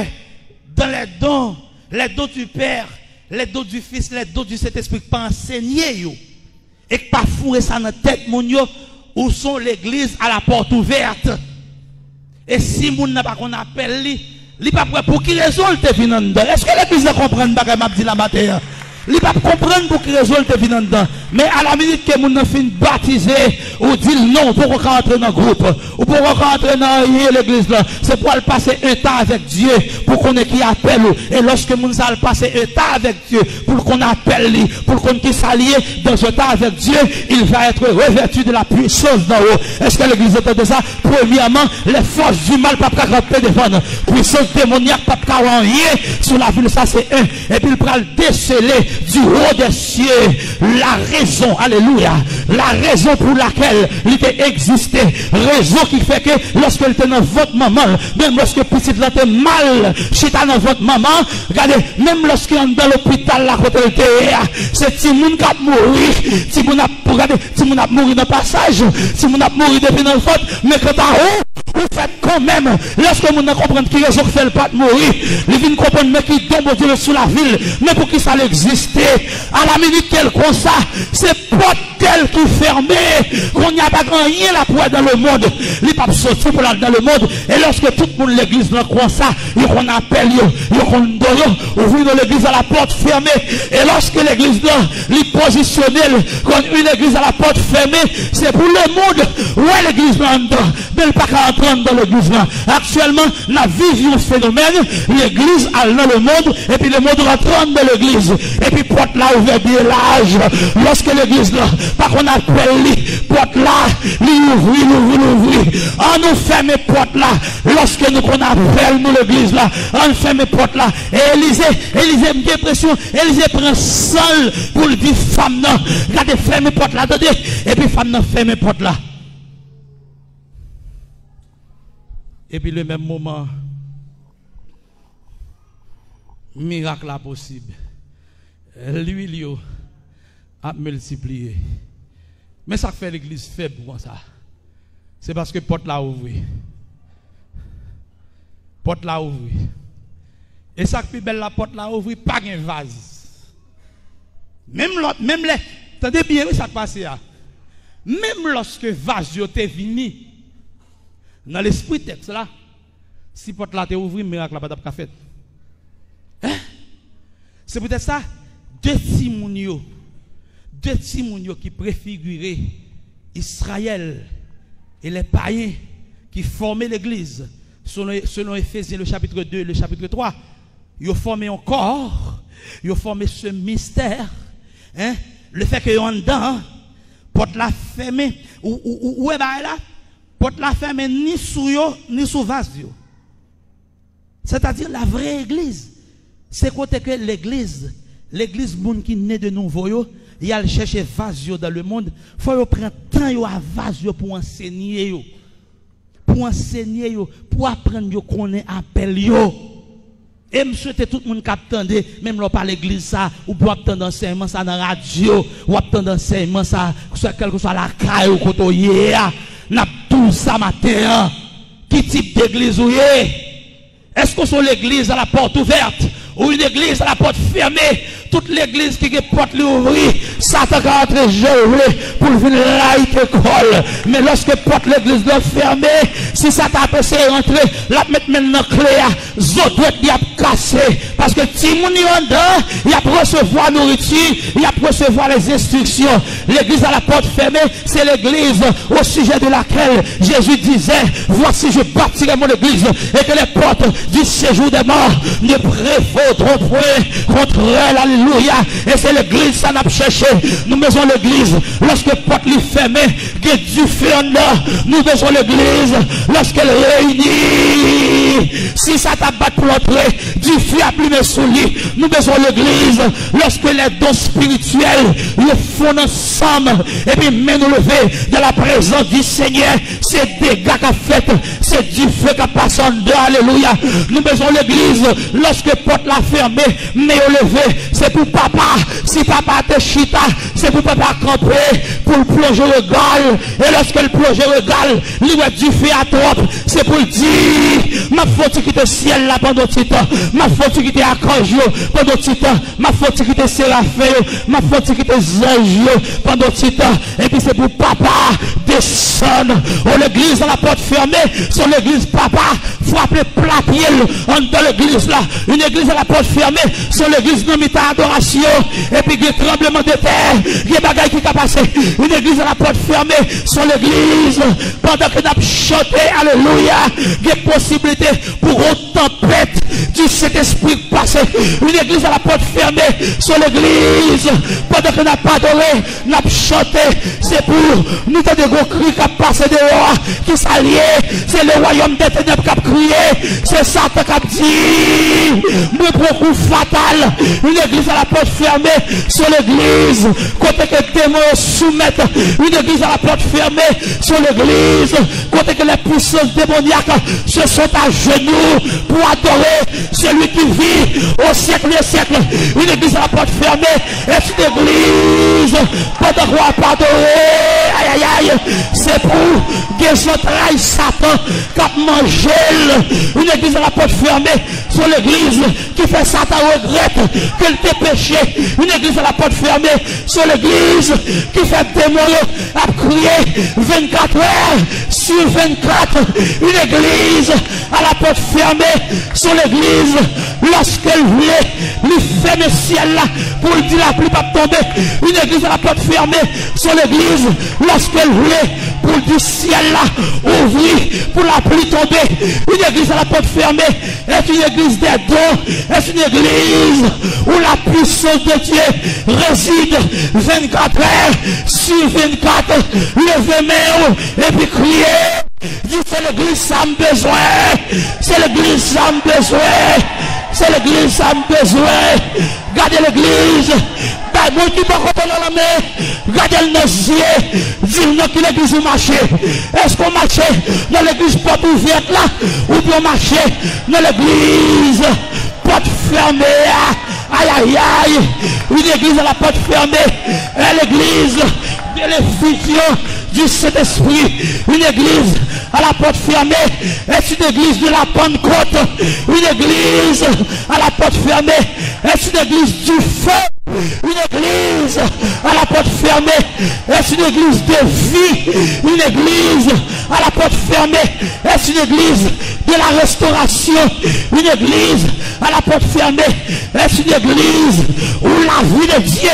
dans les dons du Père, les dons du Fils, les dons du Saint-Esprit, pas enseigner yo. Et pas fourrer ça dans la tête moun yo, où sont l'église à la porte ouverte. Et si moun n'a pas qu'on appelle lui, il pas pour qui raison il te vient dedans. Est-ce que l'église comprend ce que m'a dit la matin? Il pas comprendre pour qui raison il te vient dedans. Mais à la minute que moun fin baptisé ou dit non pour qu'on entre dans le groupe ou pour qu'on entre dans l'église là, c'est pour aller passer un temps avec Dieu pour qu'on ait qui appelle et lorsque moun ça passer un temps avec Dieu pour qu'on appelle lui, pour qu'on qui s'allie dans ce temps avec Dieu, il va être revêtu de la puissance d'en haut. Est-ce que l'église entend ça? Premièrement, les forces du mal pas camper devant. Puissance démoniaque pas rien sur la ville, ça c'est un. Et puis il prend le déceler du haut des cieux la raison, alléluia, la raison pour laquelle il était existé, raison qui fait que lorsque il était dans votre maman, même lorsque petit là était mal, chita dans votre maman, regardez, même lorsqu'il est dans l'hôpital là côté il était, c'est Timoun qui a mouru, Timoun a regardé, Timoun a mouru dans le passage, Timoun a mouru depuis dans le faute, mais quand t'as Ou fait quand même, lorsque nous comprenons qui raison fait le pas de mourir, les vient comprendre mais qui tombe Dieu sous la ville, mais pour qui ça l'existe, à la minute qu'elle comme ça, c'est porte tel qui fermé, qu'on n'y a pas grand rien là pour être dans le monde, il pas sortir pour aller dans le monde, et lorsque tout le monde l'église là comme ça, il qu'on appelle, il qu'on donne, ouvrir dans l'église à la porte fermée, et lorsque l'église là, il positionne comme une église à la porte fermée, c'est pour le monde, où est l'église là dedans, mais il pas qu'à entrer dans l'église là. Actuellement, la vision phénomène, l'église a dans le monde, et puis le monde rentre dans l'église, et puis porte là ouvert bien l'âge, lorsque l'église là, par qu'on appelle lui, porte là, l'ouvrir. On nous ferme porte là, lorsque nous qu'on appelle nous l'église là, on ferme porte là, et Élisée me dépression, Élisée prend seul pour le dire femme non, regardez ferme porte là, attendez, et puis femme non ferme porte là. Et puis le même moment, miracle là possible. L'huile a multiplié. Mais ça fait l'église faible pour ça. C'est parce que porte l'a ouvert. Porte l'a ouvert. Et ça qui belle la porte l'a ouvert, pas un vase. Même les, attendez bien ça qui passe là. Même lorsque vase était venu, dans l'esprit texte là, si porte là t'est ouvert, miracle là pas fait. Hein? C'est peut-être ça, deux timounio qui préfiguraient Israël et les païens qui formaient l'église, selon Éphésiens le chapitre 2 et le chapitre 3, ils ont formé un corps, ils ont formé ce mystère, hein? Le fait qu'ils ont dedans, porte la fermée, où est là? Porte la fermée ni sous yo, ni sous vase yo. C'est-à-dire la vraie église. C'est côté que l'église monde qui naît de nouveau yo, il a chercher vase yo dans le monde, faut yo prendre temps yo à vase yo pour enseigner yo. Pour enseigner yo, pour apprendre yo connaît appel yo. Et me souhaite tout le monde qui attendait, même là par l'église ça, ou pour attendre enseignement ça dans la radio, ou attendre enseignement ça, quelle que soit la caille ou côté hier. N'a tout ça matin. Qui type d'église ou est-ce que c'est l'église à la porte ouverte ou une église à la porte fermée? Toute l'église qui est porte l'ouvrir, Satan va entrer gelé pour venir là école. Mais lorsque porte l'église doit fermer, si Satan peut se rentrer, la mettre maintenant clair, zot doit y a cassé. Parce que si mon y en dedans, il a recevoir nourriture, il a recevoir les instructions. L'église à la porte fermée, c'est l'église au sujet de laquelle Jésus disait, voici je bâtirai mon église et que les portes du séjour des morts ne prévaudront point contre elle. Alléluia. Et c'est l'église ça n'a pas cherché. Nous mettons l'église lorsque porte lui fermée, que Dieu fait en nous. Nous mettons l'église lorsqu'elle réunit. Si ça t'abat pour l'entrée, Dieu fait appliquer sous lui. Nous mettons l'église lorsque les dons spirituels le font ensemble. Et puis mais nous lever dans la présence du Seigneur. C'est des gars qu'a fait. C'est du feu qui passe en deux. Alléluia. Nous mettons l'église lorsque porte la fermée, mais au lever. C'est pour papa, si papa te chita, c'est pour papa camper, pour plonger le gal, et lorsque le plonge le gal, lui du fait à trop, c'est pour dire, ma faute qui te ciel là pendant tout temps, ma faute qui te archange pendant tout temps, ma faute qui te séraphin, ma faute qui te ange pendant tout temps, et puis c'est pour papa descendre, oh l'église à la porte fermée, sur l'église papa, frapper plat pied dans l'église là, une église à la porte fermée, sur l'église non adoration, et puis il y a tremblement de terre, il y a des bagailles qui sont passées, une église à la porte fermée, sur l'église, pendant que nous avons chanté, alléluia, il y a possibilité pour une tempête du Saint-Esprit passer, une église à la porte fermée, sur l'église, pendant que nous n'avons pas adoré, nous avons chanté, c'est pour nous donner des gros cris qui passent dehors, qui s'allient, c'est le royaume des ténèbres qui a crié, c'est Satan qui a dit, nous prenons fatal, une église à la porte fermée sur l'église, côté que les démons soumettent, une église à la porte fermée sur l'église, côté que les puissances démoniaques se sont à genoux pour adorer celui qui vit au siècle des siècles, une église à la porte fermée, est une église pendant qu'on va pas adorer, aïe aïe aïe, c'est pour que son travail Satan qui mange une église à la porte fermée sur l'église qui fait Satan regrette qu'elle t'ait péché, une église à la porte fermée sur l'église qui fait démon à crier 24 heures sur 24, une église à la porte fermée sur l'église lorsqu'elle voulait lui fermer le ciel là pour lui dire la pluie pas tomber, une église à la porte fermée sur l'église lorsqu'elle voulait pour le dire ciel là ouvrir pour la pluie tomber, une église à la porte fermée est une église des dons, est une église où la puissance de Dieu réside 24 heures sur 24, levez main et puis crier. Dis c'est l'église ça me besoin, c'est l'église ça me besoin, c'est l'église ça me besoin. Gardez l'église, moi qui pas content dans la main, gardez le nosier, dis-nous que l'église marche. Est-ce qu'on marche dans l'église porte ouverte là, ou bien marcher dans l'église porte fermée? Aïe aïe aïe, une église à la porte fermée, est l'église de l'effusion du Saint-Esprit, une église à la porte fermée est une église de la Pentecôte, une église à la porte fermée est une église du feu, une église à la porte fermée est une église de vie, une église à la porte fermée est une église de la restauration, une église à la porte fermée est une église où la vie de Dieu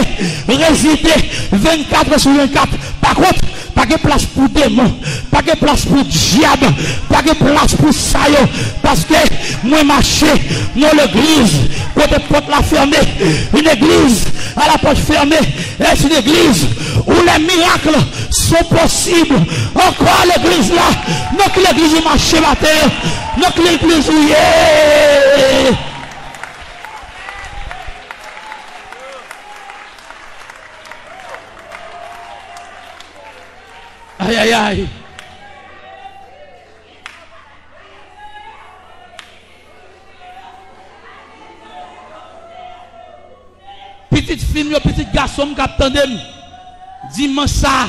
résidait 24 sur 24. Par contre, pas de place pour démons, pas de place pour diable, pas de place pour ça, parce que moi marcher dans l'église, côté porte la fermée, une église à la porte fermée, est une église où les miracles sont possibles. Encore l'église là, non que l'église marche matin, non que l'église où aïe aïe aïe. Petite fille, petit garçon qui attendait dimanche ça.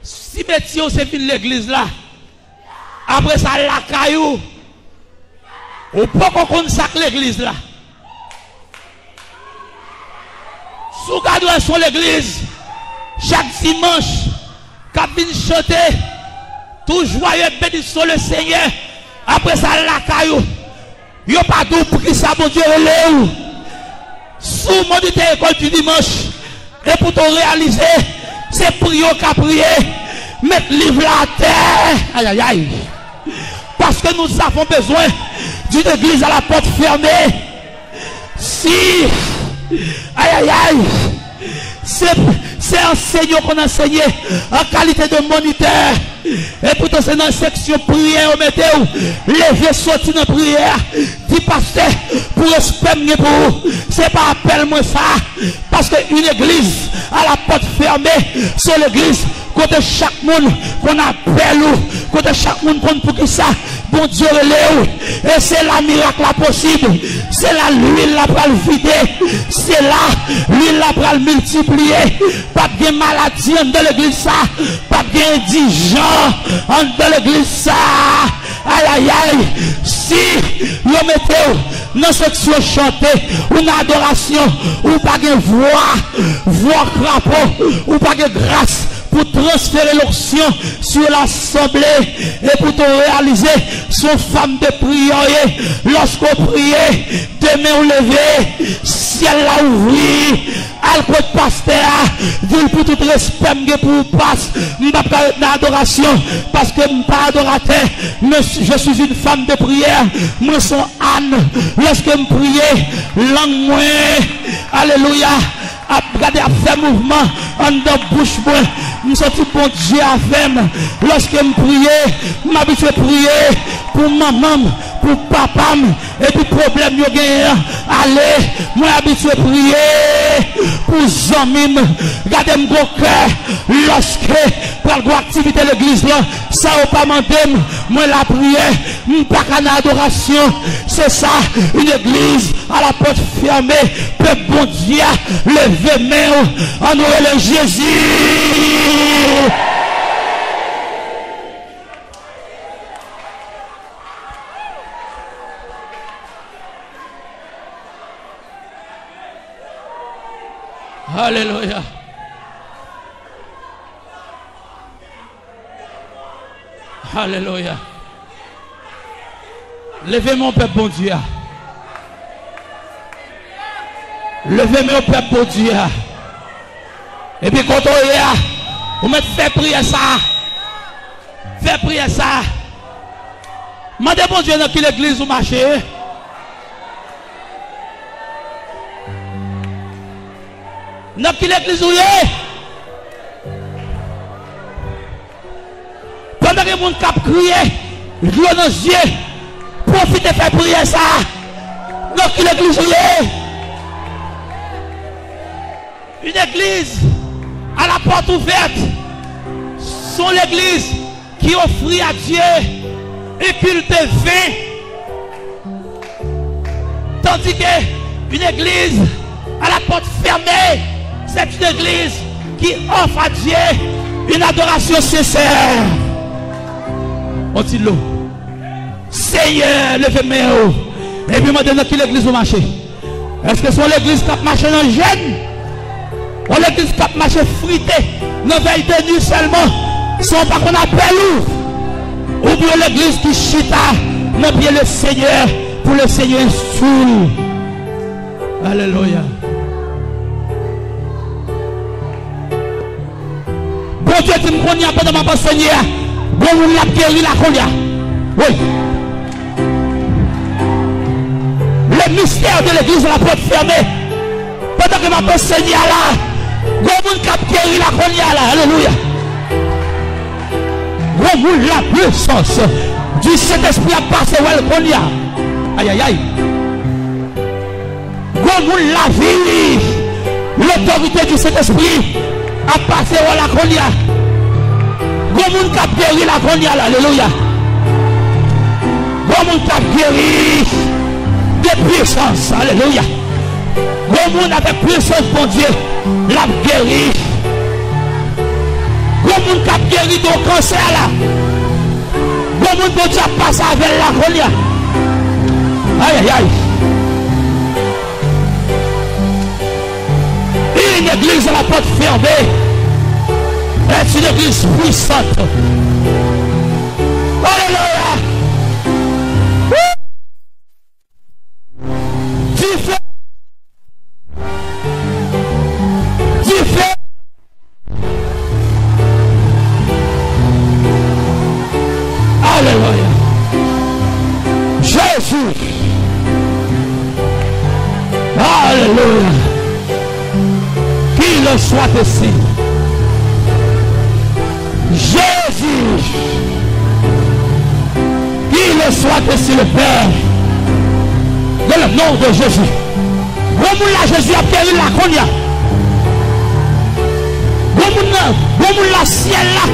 Si métier c'est fini l'église là. Après ça la caillou. Ou pas qu'on connaît ça l'église là. Sous garde sur l'église. Chaque dimanche, quand vient chanter, tout joyeux béni sur le Seigneur. Après ça, la caillou. Yo pas d'où pour qui ça, bon Dieu, relève. Sous mon école du dimanche, et pour te réaliser, c'est prier qu'à prier, mettre livre à terre. Aïe aïe aïe. Parce que nous avons besoin d'une église à la porte fermée. Si, aïe aïe aïe. C'est enseignant qu'on enseigne en qualité de moniteur. Et pourtant c'est dans la section prière, on mettez où lever, sortir dans la prière. Dit pasteur, pour espérer pour vous. C'est pas appel moi ça. Parce qu'une église à la porte fermée, c'est l'église côté chaque monde qu'on appelle ou côté chaque monde qu'on pour qui ça. Bon Dieu relève. Et c'est la miracle là possible. C'est là l'huile là pour le vider. C'est là l'huile là pour le multiplier. Pas de maladie dans l'église ça. Pas de indigent dans l'église ça. Aïe aïe aïe. Si vous mettez dans cette section chantée, une adoration, ou pas de voix crapaud, ou pas de grâce pour transférer l'onction sur l'assemblée et pour te réaliser son femme de prière. Lorsqu'on prie, demain on levé, ciel l'a ouvert, alcool pasteur, dit pour tout respect pour passe, je ne pas d'adoration parce que je ne suis pas adorateur, mais je suis une femme de prière, moi suis Anne, lorsque je prie, langue moi, alléluia. À regarder à faire mouvement en dans bouche moi nous senti bon Dieu à faire lorsque me prier m'habitué prier pour maman, pour papa, et puis problème yo gagné. Allez, moi habitué à prier pour amis. Regardez mon cœur lorsque pour l'activité de l'église là, ça ou pas mandé, moi la prière, pas qu'en adoration, c'est ça, une église à la porte fermée, peuple bon Dieu, levez main en nous le Jésus. Alléluia. Alléluia. Levez mon peuple, bon Dieu. Levez mon peuple, bon Dieu. Et puis quand on est là, vous mettez fait prier ça. Fait prier ça. Mandez bon Dieu dans quelle église vous marchez. Dans quelle église vous êtes. Pendant que les gens cap crier, l'eau dans les yeux, profitez de faire prier ça. Dans quelle église vous êtes. Une église à la porte ouverte sont l'église qui offrit à Dieu un culte vain. Tandis qu'une église à la porte fermée, c'est une église qui offre à Dieu une adoration sincère. On dit l'eau. Seigneur, levez-moi. Et puis maintenant, qui l'église vous marchez? Est-ce que c'est l'église qui marche dans le jeûne? Ou l'église qui marche frité, dans veille de nuit seulement, sans pas qu'on appelle ou bien l'église qui chita, non bien le Seigneur, pour le Seigneur instruit. Alléluia. Bon Dieu, tu me connais pas dans ma Seigneur. Bon, on l'a guéri la colia. Oui. Le mystère de l'église, la porte fermée. Pendant que ma Seigneur là, bon, on l'a guéri la colia là. Alléluia. Bon, la puissance du Saint-Esprit a passé où elle colia. Aïe, aïe, aïe. Bon, la vie, l'autorité du Saint-Esprit a passé où la colia. Comment on a guéri la conia, alléluia. Comment on a guéri des puissances, alléluia. Comment on a des puissances, bon Dieu, l'a guéri. Comment on a guéri ton cancer là. Comment on a passé avec la conia. Aïe, aïe, aïe. Une église à la porte fermée. C'est une église puissante. Alléluia. Tu fais. Alléluia. Jésus. Alléluia. Qu'il le soit ici. Jésus, qu'il le soit ici le Père, dans le nom de Jésus. Comment la Jésus a guéri la conia. Comment la ciel là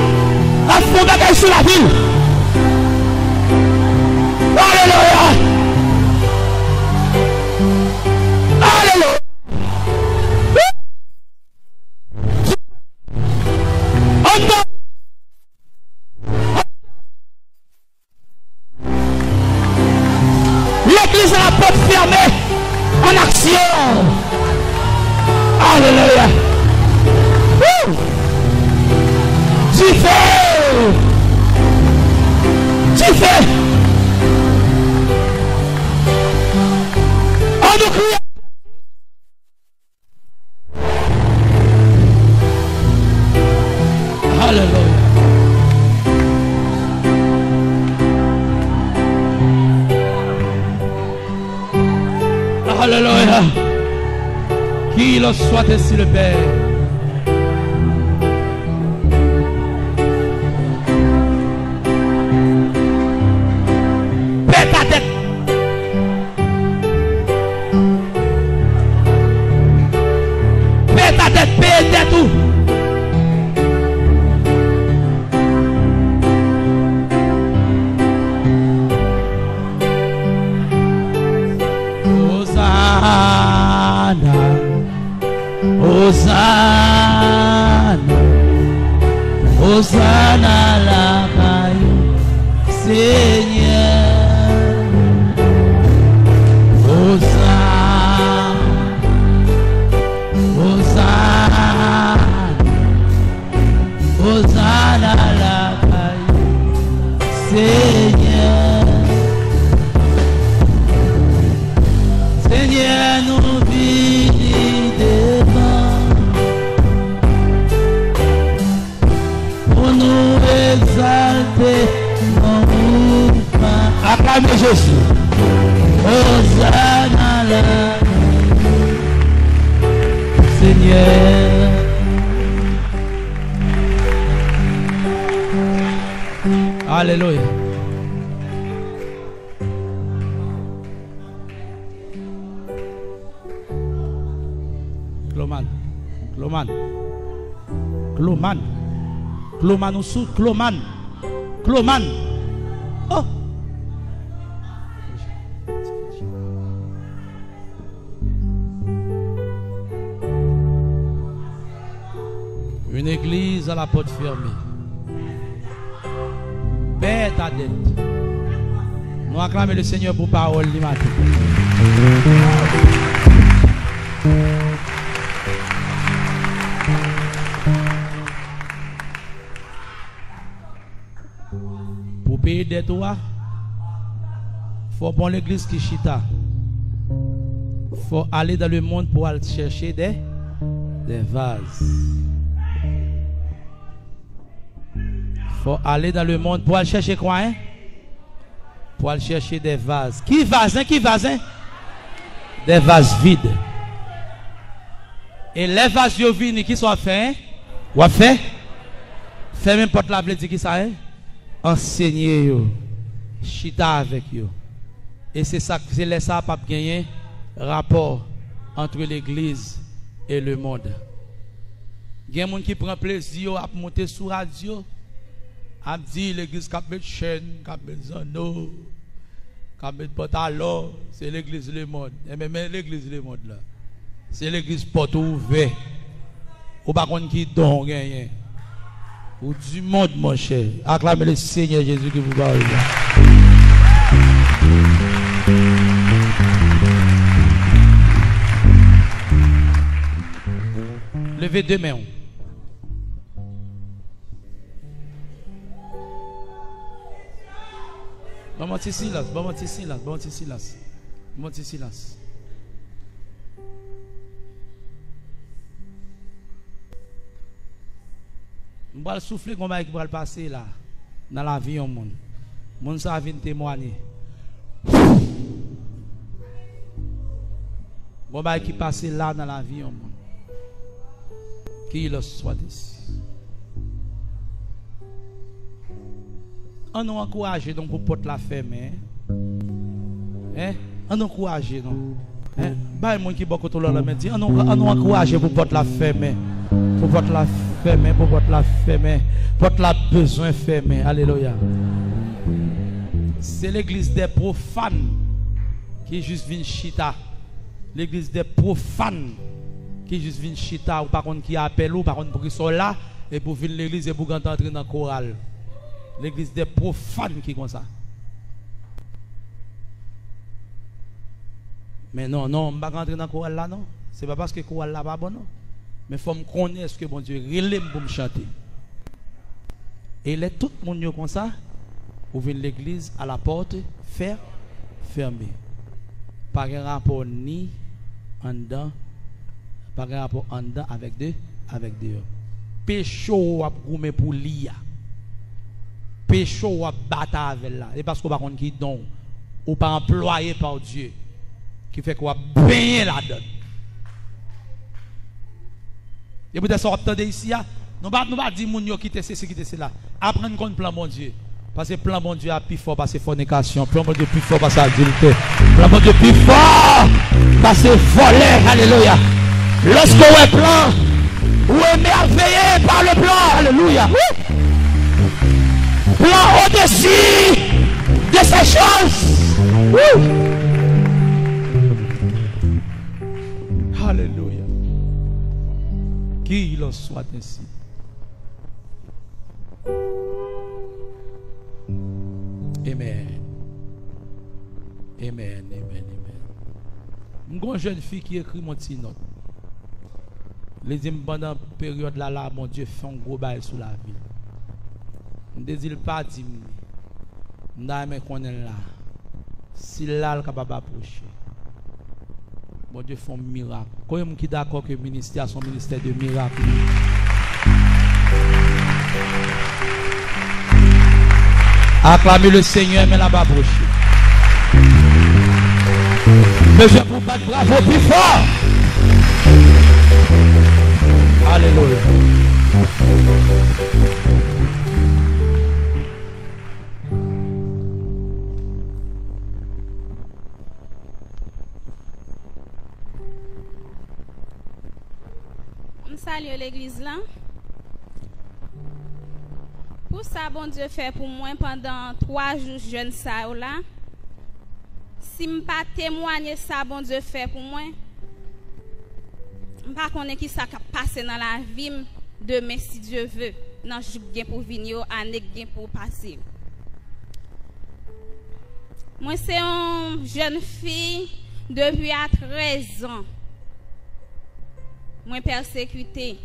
a fondé sur la ville. Alléluia. Alléluia. L'église à la porte fermée en action. Alléluia. Tu fais. On nous crie. Alléluia. Alléluia. Qu'il soit ainsi le Père. payer dette tout. Hosanna, Hosanna la caille, Seigneur. Hosanna, Hosanna, Hosanna la caille, Seigneur. Seigneur, nous vivons devant pour nous exalter mon mouvement. Acclamez Jésus. Hosanna la Seigneur. Alléluia. Cloman ou sous Cloman. Oh. Une église à la porte fermée. Paix ta dette. Nous acclamons le Seigneur pour parole du matin. Pour payer des toits, il faut prendre l'église qui chita. Il faut aller dans le monde pour aller chercher des vases. Il faut aller dans le monde pour aller chercher quoi, hein? Pour aller chercher des vases. Qui vase, hein? Qui vase, hein? Des vases vides. Et les vases vides qui sont faits, hein? Ou à faire? Fait même porte la blé, qui ça, hein? Enseigner yo, chita avec yo. Et c'est ça, c'est là ça pas gagner rapport entre l'église et le monde. Il y a des gens qui prennent plaisir à monter sur la radio, à dire l'église qui a mis chaîne, qui a mis zano, qui a mis pantalon, c'est l'église le monde. Et même l'église le monde là, c'est l'église porte ouverte. Ou pas qu'on qui donne rien. Ou du monde, mon cher. Acclamez le Seigneur Jésus qui vous parle. Levez deux mains. Bon, petit silence, bon, petit silence, bon, petit silence. Bon, petit silence. Je vais souffler comme ça qui va passer là dans la vie au monde. Mon ça vient témoigner. Bon bah qui passe là dans la vie au monde. Qui le soit ici. On nous encourage donc pour porte la fermer. Hein? On nous encourage non. Hein? Bah monde qui beaucoup tout le dit on nous encourage pour porte la fermer. Pour porte la fermer, pour porte la fermer, porte la besoin fermer. Alléluia. C'est l'église des profanes qui juste vient chita. L'église des profanes qui juste vient chita ou par contre qui appelle ou par contre pour qu'ils soient là et pour venir l'église et pour entrer dans le choral. L'église des profanes qui comme ça. Mais non, on ne va pas rentrer dans le choral là, non. C'est pas parce que le choral là pas bon, non. Mais il faut me connaître ce que bon Dieu relève pour me chanter. Et là, tout le monde comme ça, vous venez l'église à la porte, fermée. Pas de rapport ni en dedans, pas de rapport en dedans avec dehors. Pécho à goûter pour l'IA. Pécho à battre avec là. Et parce qu'on va qui don, ou pas employé par Dieu, qui fait qu'on va baigner là-dedans. Et peut-être ça attendez ici, nous pas dire moun yo quitter ceci quitter cela. Apprendre contre plan bon Dieu. Parce que plan bon Dieu a plus fort parce que fornication, plan bon Dieu plus fort parce que adultère. Plan bon Dieu plus fort parce que voler. Alléluia. Lorsque on est plan Ou émerveillé par le plan. Alléluia. Plan au-dessus de ces choses. Alléluia. Qu'il en soit ainsi. Amen. Amen, amen, amen. Une jeune fille qui écrit mon petit note. Les dit pendant la période là, mon Dieu fait un gros bail sur la vie. Je ne dis pas, je ne qu'on est là. Si là, il est capable d'approcher. Mon Dieu fait un miracle. Quand qui est d'accord que le ministère est un ministère de miracle. Acclamez le Seigneur, mais là-bas approcher. Monsieur, pour battre bravo plus fort. Alléluia. Je salue l'église là. Pour ça, bon Dieu fait pour moi pendant 3 jours, jeune ça là. Si je ne pas témoigner ça, bon Dieu fait pour moi, je ne sais pas qui ça passe dans la vie demain si Dieu veut. Non, je viens pour venir, année pour passer. Moi, c'est une jeune fille depuis à 13 ans. Moi, persécutée.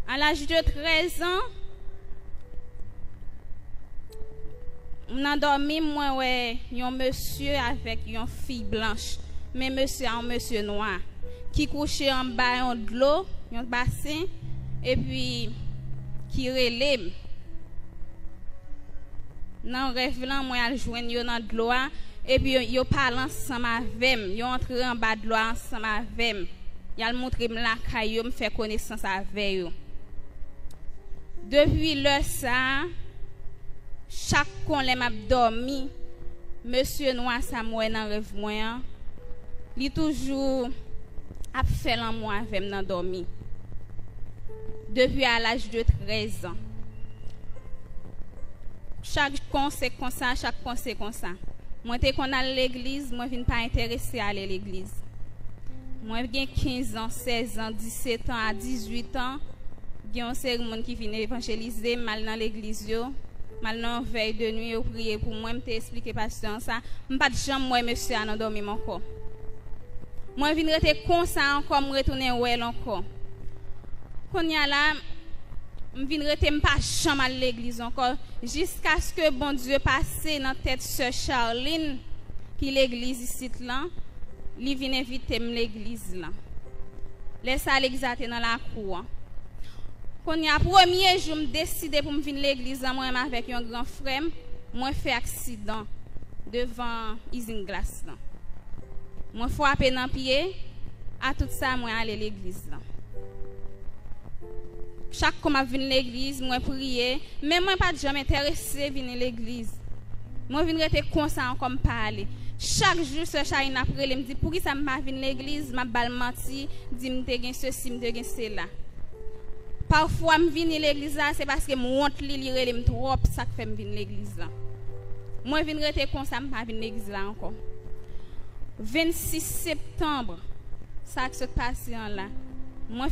À l'âge de 13 ans, on dormi moi ouais un monsieur avec une fille blanche mais monsieur un monsieur noir qui couchait en bas de l'eau un bassin et puis qui relève dans rêve là moi al joindre yo dans de l'eau et puis yo parle ensemble avec yo entre en bas de l'eau ensemble avec y a montré me la caillou me fait connaissance avec yo depuis le ça. Chaque fois que m'a dormi, monsieur noir ça moi dans rêve moi, il toujours a fait l'amour avec moi dans dormi. Depuis à l'âge de 13 ans. Chaque conséquence ça, chaque conséquence ça. Moi t'es qu'on à l'église, moi viens pas intéressé à aller à l'église. Moi j'ai 15 ans, 16 ans, 17 ans à 18 ans, j'ai un cérémonie qui vient évangéliser mal dans l'église yo. Maintenant, veille de nuit, au prier pour moi, je t'expliquer pasteur ça. Je ne pas de jambe moi monsieur à dormir mon corps. Moi je viens rester comme ça encore, me retourner well encore. Quand y a là, je viens rester pas jambe à l'église encore jusqu'à ce que bon Dieu passe dans tête sœur Charline qui l'église ici là, il vient inviter l'église là. Laisse aller exalter dans la cour. Quand il y a premier jour, je décide pour me venir à l'église avec un grand frère, moi fait accident devant usine glace là. Moi frappé dans pied, à tout ça moi aller à l'église là. Chaque fois que je viens à l'église, moi prier, mais moi pas jamais intéressé à venir à l'église. Moi viens rester constant comme parler. Chaque jour ce Charine après il me dit pour qui ça m'a venir à l'église, m'a bal menti, dit me te gen ceci, me te gen cela. Parfois, je viens à l'église, c'est parce que je honte li trop, ça fait que je viens à l'église. Moi, je viens rester comme ça, je viens à l'église encore. 26 septembre, ça se passe là. Moi,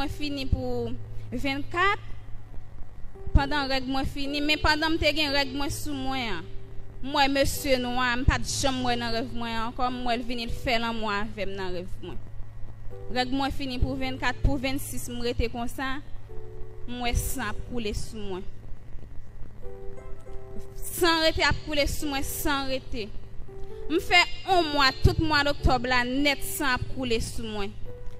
fini pour 24. Pendant que moi fini, mais pendant que je règle moi sous moi. Moi, monsieur noir, je pas de chambre dans rêve moi encore, moi, je viens faire l'amour avec moi dans rêve moi. Règle moi fini pour 24, pour 26, je rete comme ça. Moi, sans couler sous moi. Sans rete à couler sous moi, sans rete. Je fais un mois, tout mois d'octobre, là, net sans couler sous moi.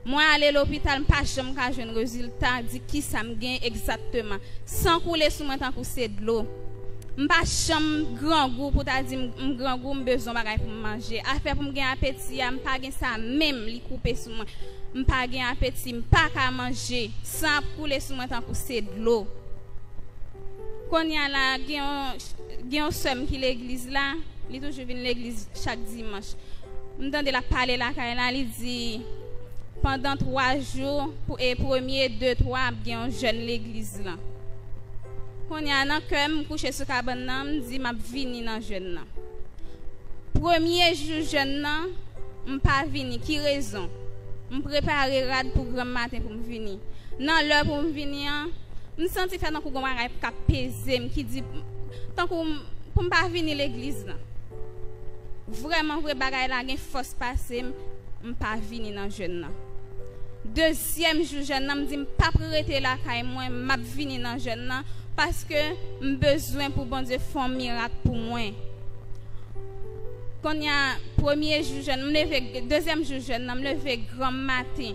Moi, aller à l'hôpital, pas jamais quand j'ai un résultat, dit qui ça me gagne exactement. Sans couler sous moi, tant que c'est de l'eau. Je pas jamais grand goût pour ta dire grand goût besoin de pour manger. Affaire pour me gagner appétit, je pas gagner ça même li couper sur moi. Je pas gagner appétit, je pas qu'à manger sans couler sur moi tant que c'est de l'eau. Quand y a là, il y a un somme qui l'église là, il toujours vient l'église chaque dimanche. Je me la parler là quand il dit pendant 3 jours, et premier, 2, 3, j'ai un jeune l'église là. Quand il y a un que je couche sur la cabane, je dis que je viens dans le jeune. Premier jour jeune, je ne suis pas venu. Qui raison? Je prépare rad pour grand matin pour me venir. Dans l'heure pour me venir, je me sens faire dans le magasin qui pèse, qui dit tant que pour ne pas venir à l'église. Vraiment, vrai bagaille là, une force passée, je ne pas venir dans le jeune. Deuxième jour jeune, je me dis pas prêter la caille moi, je venir dans le jeune parce que j'ai besoin pour bon Dieu faire un miracle pour moi. Quand il y a premier jour jeune, deuxième jour jeune, je me lève grand matin.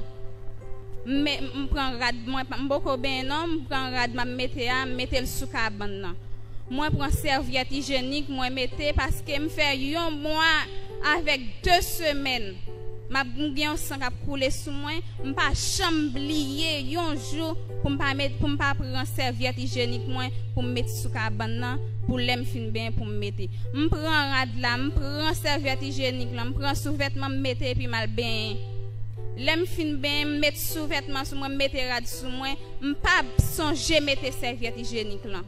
Je prends rad, moi beaucoup bien non, je prends rad, je mette le sous cabane. Moi prends serviette hygiénique, moi mette parce que me fait un mois avec 2 semaines. Ma bien sang a coulé sous moi, me pas chamblier un jour pour pas prendre serviette hygiénique moi pour mettre sous cabane pour l'aime fin bien pour me mettre. Me prend rad là, me prend serviette hygiénique là, me prend sous-vêtement me mettre et puis mal bien. L'aime fin bien mettre sous-vêtement sur moi, mettre rad sous moi, me pas songer mettre serviette hygiénique là.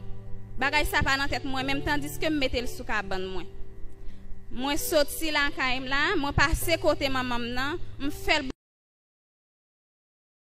Bagay ça pas dans tête moi même tandis que me mettre le sous cabane moi. Moi sorti là kaim là, moi passer côté maman là, me fait